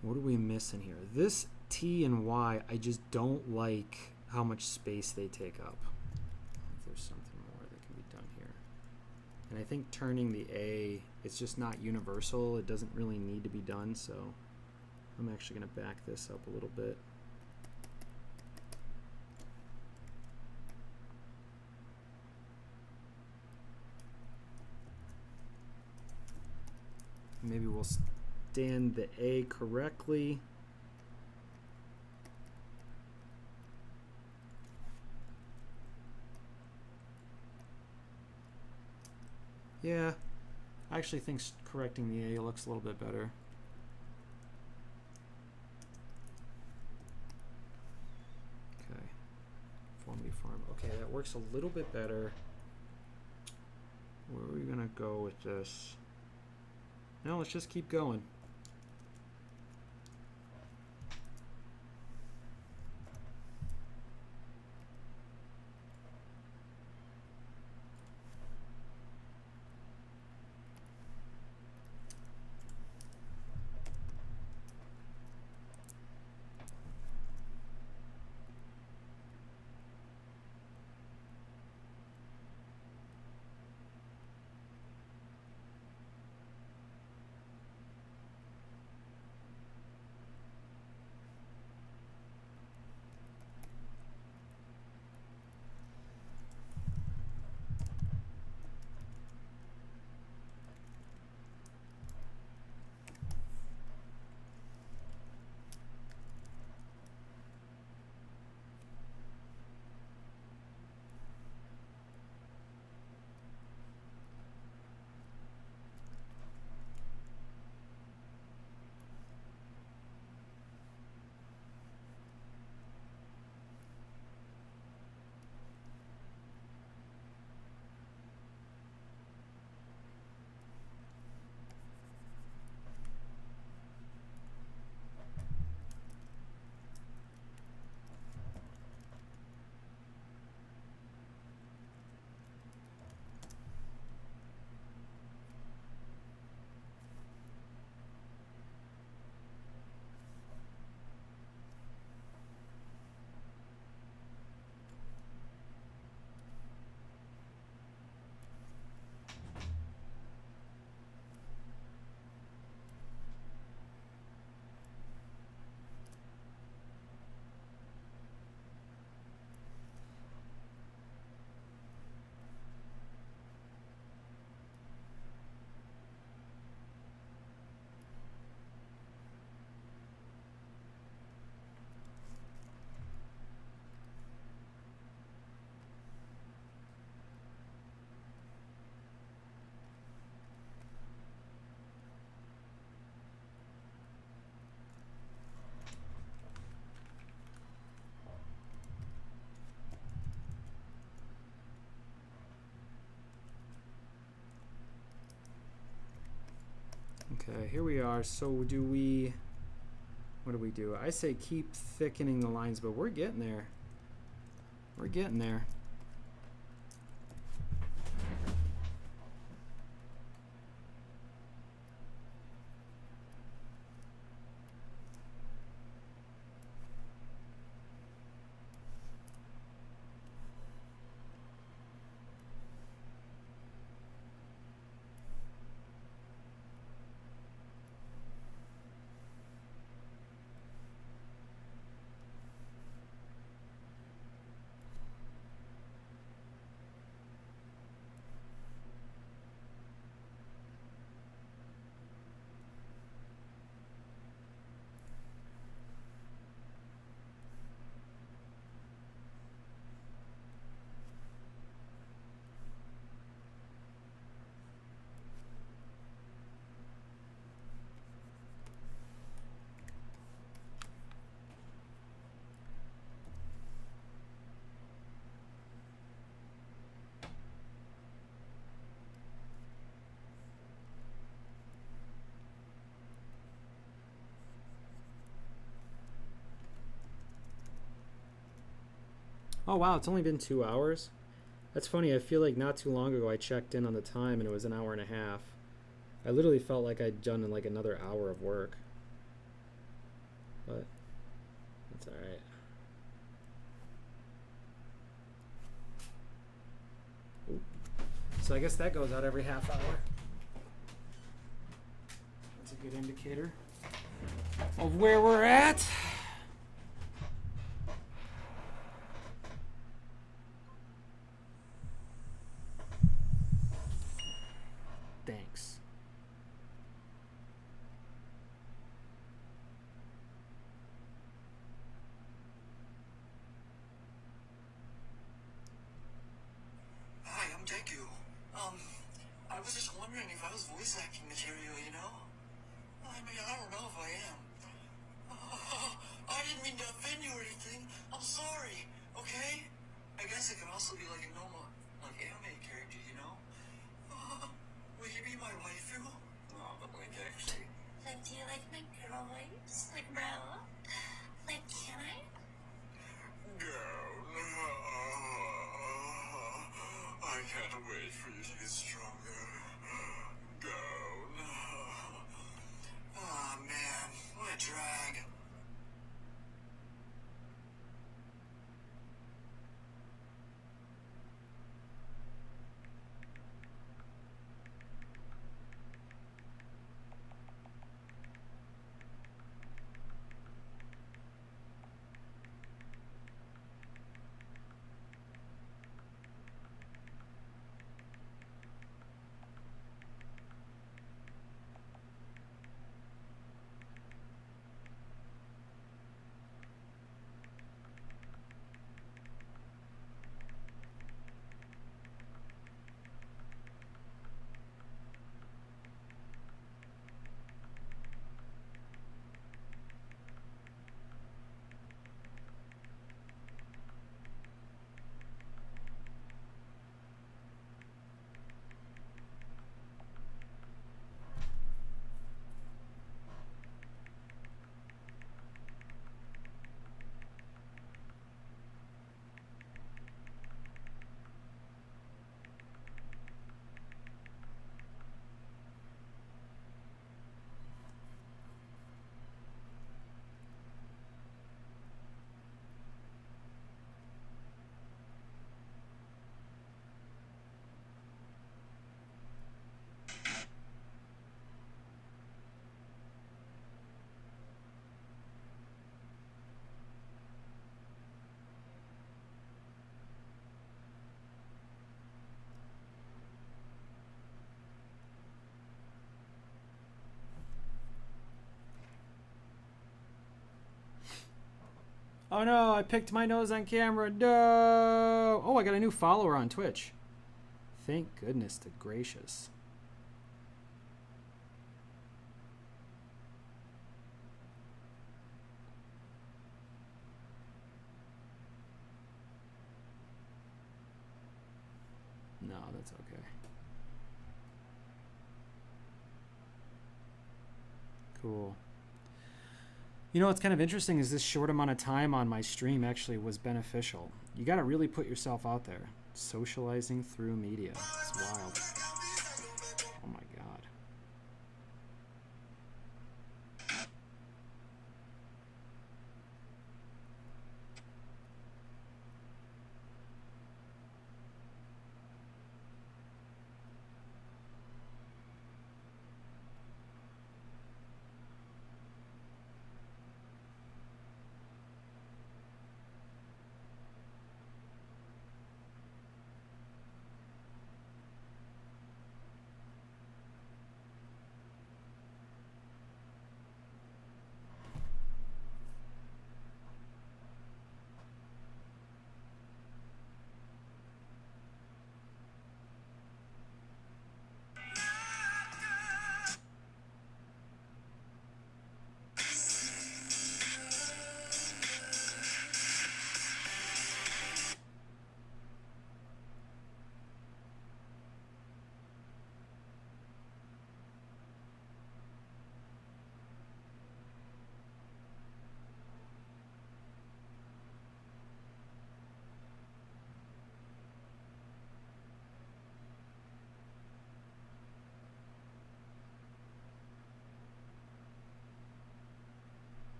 What are we missing here? This T and Y, I just don't like how much space they take up. If there's something more that can be done here. And I think turning the A, it's just not universal. It doesn't really need to be done, so I'm actually going to back this up a little bit. Maybe we'll stand the A correctly. Yeah, I actually think correcting the A looks a little bit better. Okay, Conformity Farm. Okay, that works a little bit better. Where are we gonna go with this? No, let's just keep going. Okay, here we are. So do we... What do we do? I say keep thickening the lines, but we're getting there. We're getting there. Oh wow, it's only been 2 hours? That's funny, I feel like not too long ago I checked in on the time and it was an hour and a half. I literally felt like I'd done like another hour of work. But that's alright. So I guess that goes out every half hour. That's a good indicator of where we're at. Thanks. Hi, I'm Deku. I was just wondering if I was voice acting material, you know? I mean, I don't know if I am. I didn't mean to offend you or anything. I'm sorry, okay? I guess it could also be like a normal, like, anime character, you know? Will you be my waifu? Oh, but like, actually. Like, do you like my girl voice? Like, bro? Like, can I? Girl. I can't wait for you to get stronger. Girl. Ah, man. What a drag. Oh no, I picked my nose on camera. No. Oh, I got a new follower on Twitch. Thank goodness to gracious. No, that's okay. Cool. You know what's kind of interesting is this short amount of time on my stream actually was beneficial. You got to really put yourself out there. Socializing through media. It's wild. Oh my god.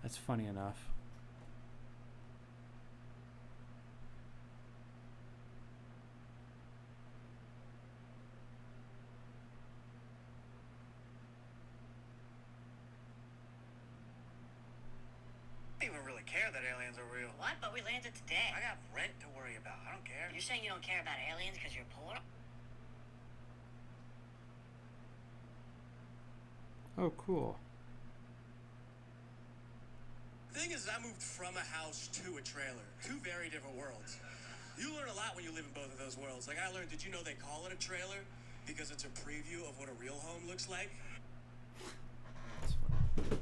That's funny enough. I don't even really care that aliens are real. What? But we landed today. I got rent to worry about. I don't care. You're saying you don't care about aliens because you're poor? Oh, cool. The thing is, I moved from a house to a trailer. Two very different worlds. You learn a lot when you live in both of those worlds. Like I learned, did you know they call it a trailer? Because it's a preview of what a real home looks like. That's funny.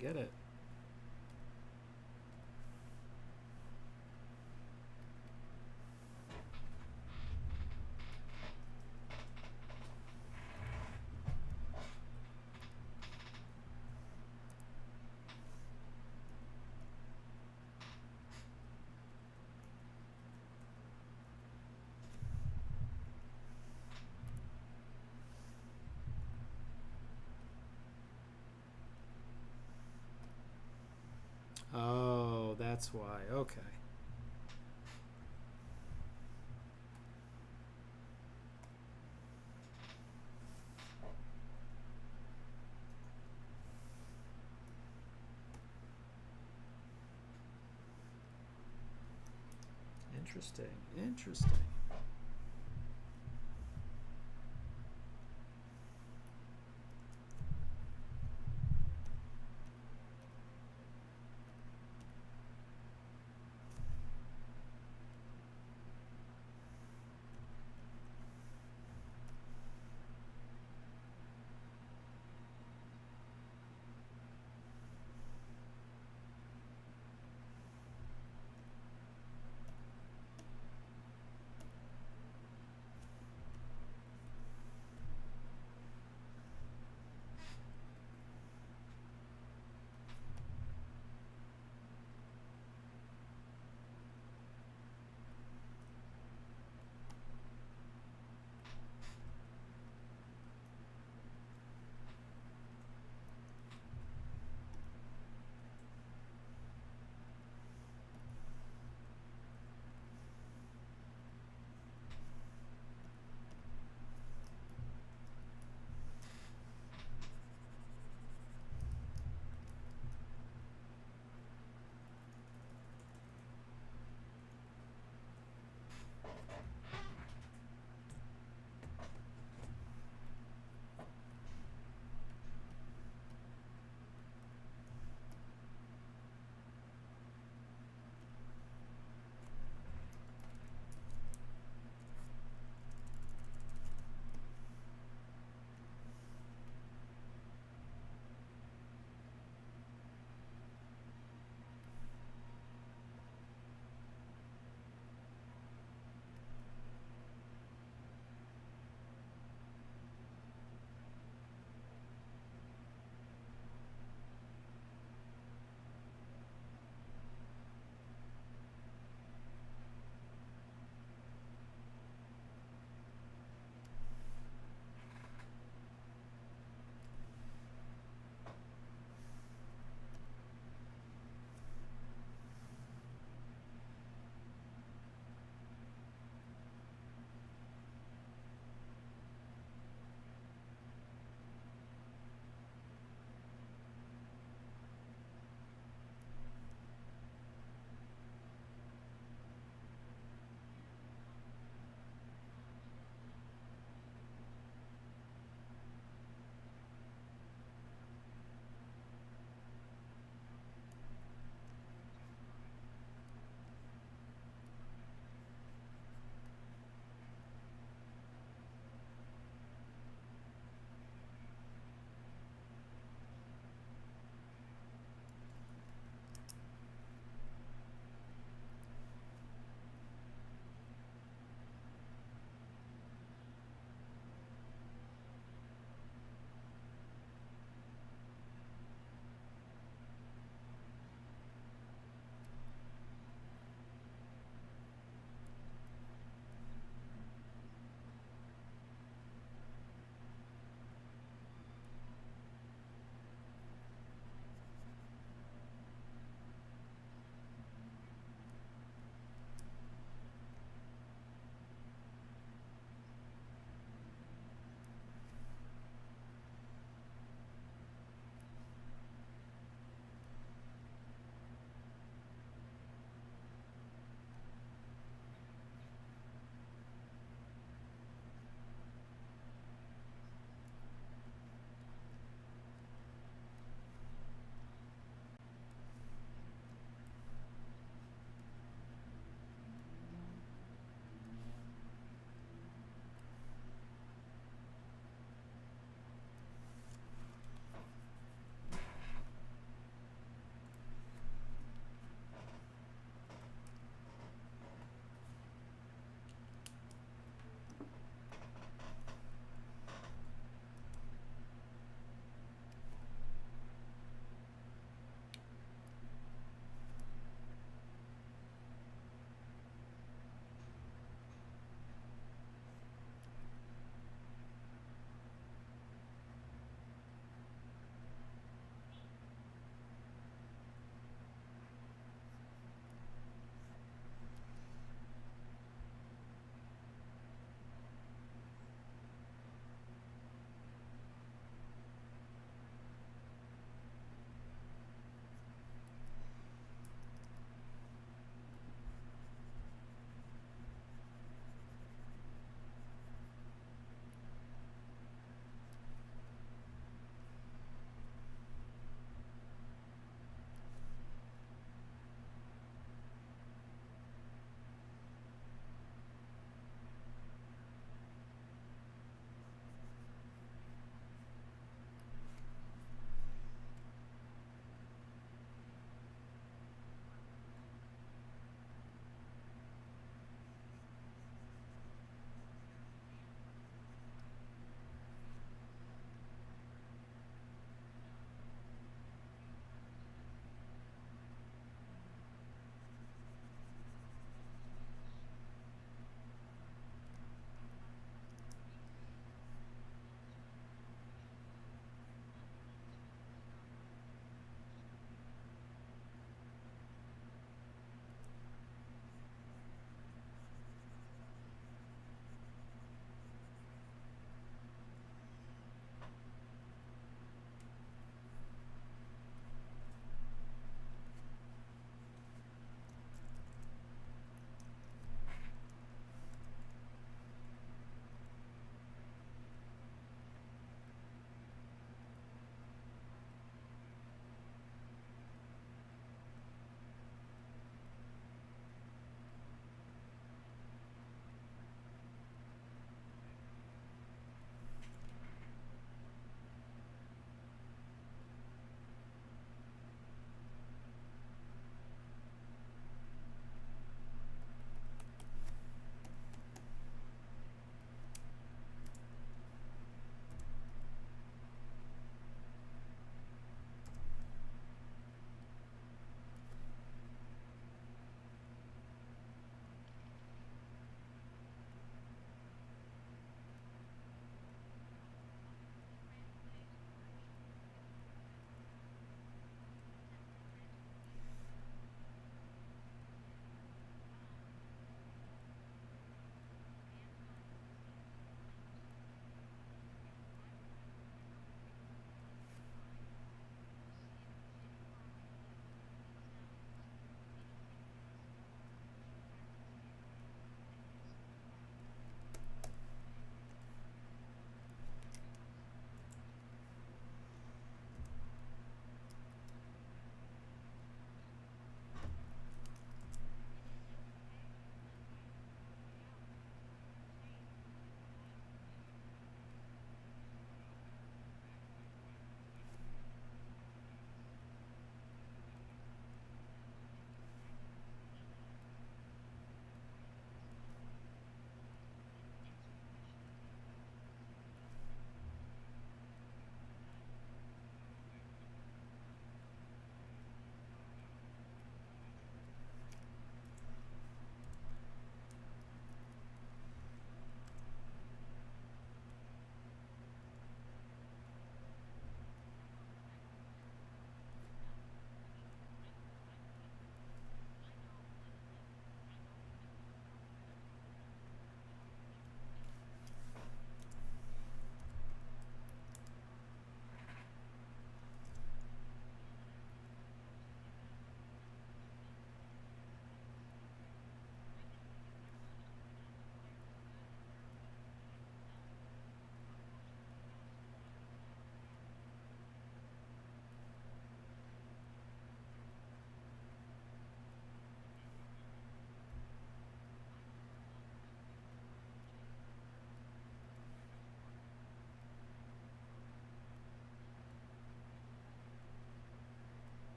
get it. Oh, that's why. Okay. Interesting. Interesting.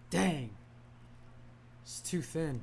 Dang. It's too thin.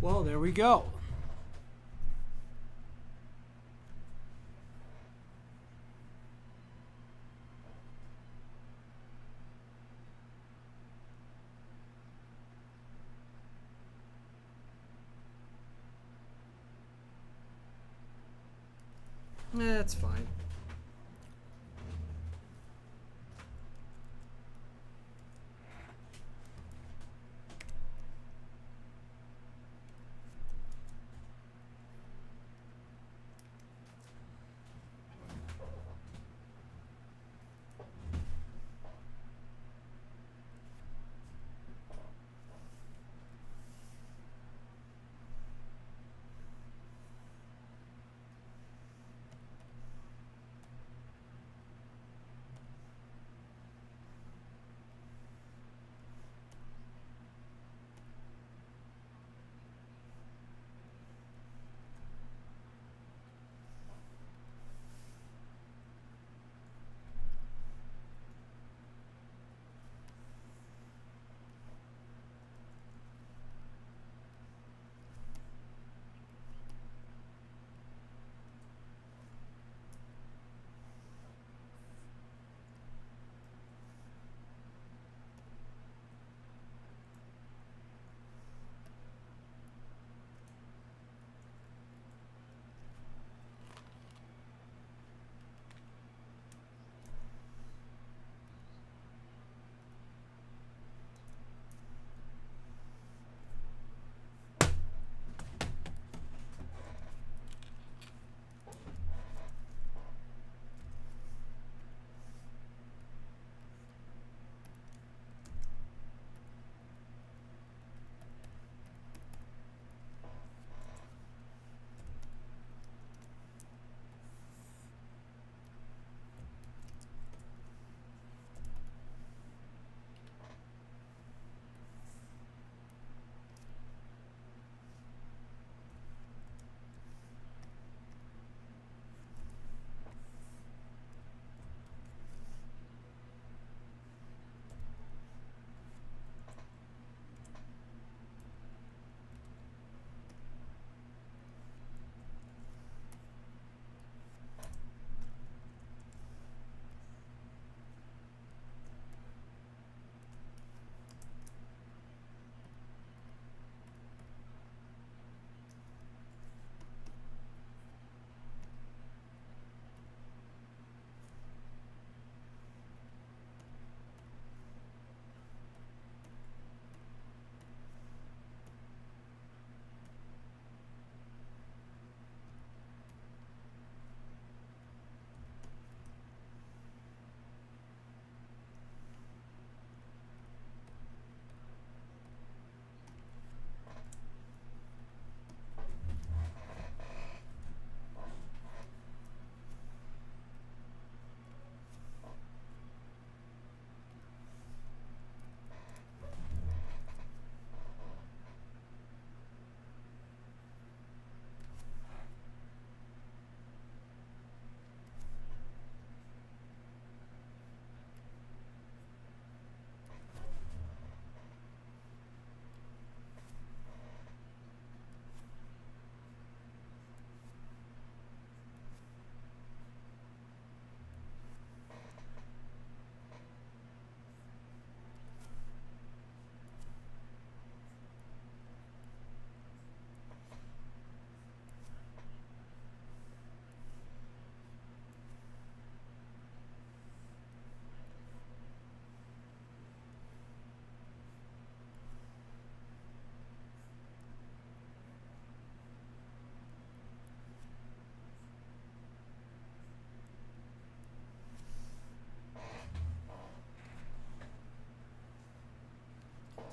Well, there we go. That's fine.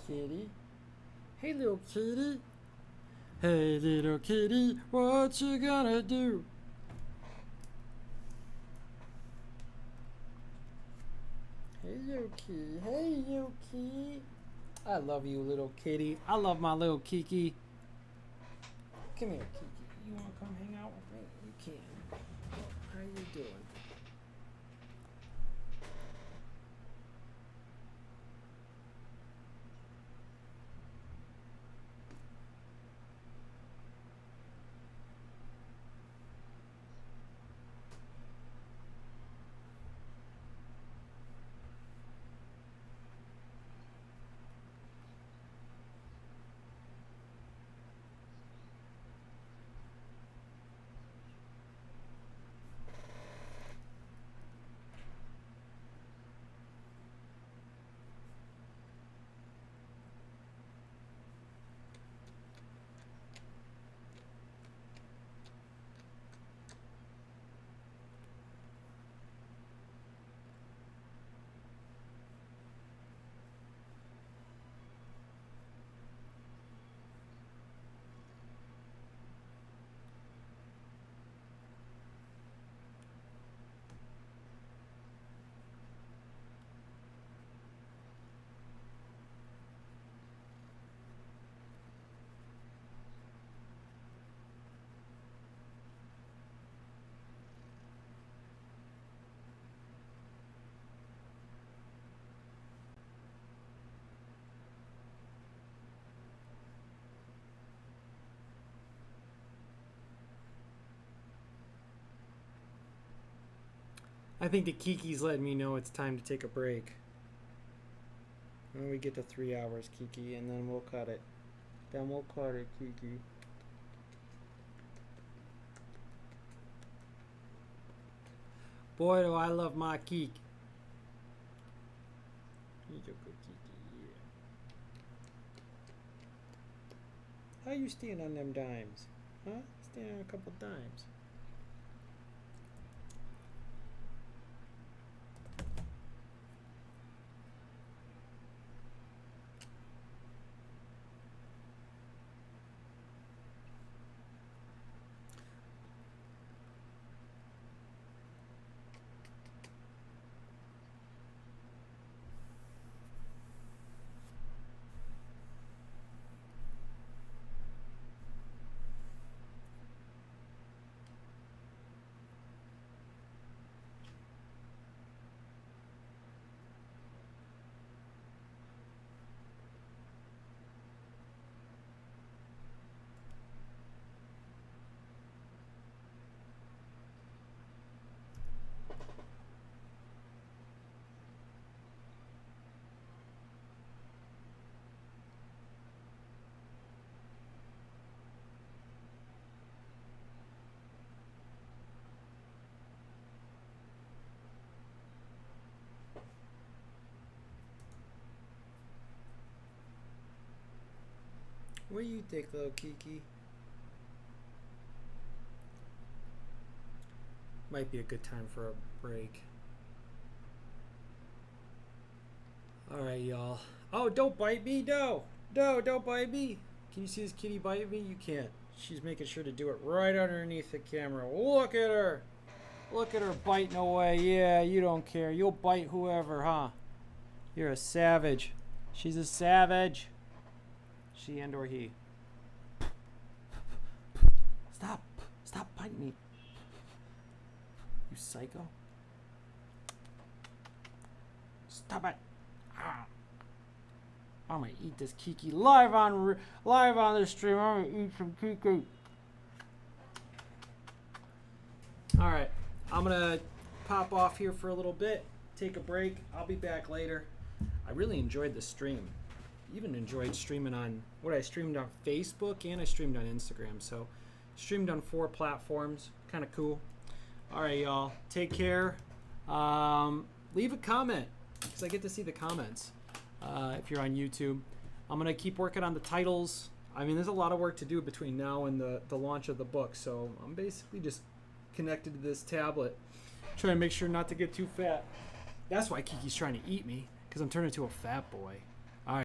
Kitty. Hey, little kitty. Hey, little kitty, what you gonna do? Hey, Yuki. Hey, Yuki. I love you, little kitty. I love my little Kiki. Come here, Kiki. You want to come hang out with me? You can. How you doing? I think the Kiki's letting me know it's time to take a break. When we get to 3 hours, Kiki, and then we'll cut it. Then we'll cut it, Kiki. Boy, do I love my Kiki. He's a good Kiki, yeah. How you stand on them dimes? Huh? Stand on a couple dimes. What do you think, little Kiki? Might be a good time for a break. Alright, y'all. Oh, don't bite me! No! No, don't bite me! Can you see this kitty bite me? You can't. She's making sure to do it right underneath the camera. Look at her! Look at her biting away. Yeah, you don't care. You'll bite whoever, huh? You're a savage. She's a savage. She and or he. Stop. Stop biting me. You psycho. Stop it. Ah. I'm gonna eat this Kiki live on the stream. I'm gonna eat some Kiki. All right, I'm gonna pop off here for a little bit, take a break. I'll be back later. I really enjoyed the stream. Even enjoyed streaming on I streamed on Facebook and I streamed on Instagram. So streamed on 4 platforms. Kind of cool. All right, y'all. Take care. Leave a comment because I get to see the comments. If you're on YouTube, I'm gonna keep working on the titles. I mean, there's a lot of work to do between now and the launch of the book. So I'm basically just connected to this tablet, trying to make sure not to get too fat. That's why Kiki's trying to eat me, because I'm turning into a fat boy.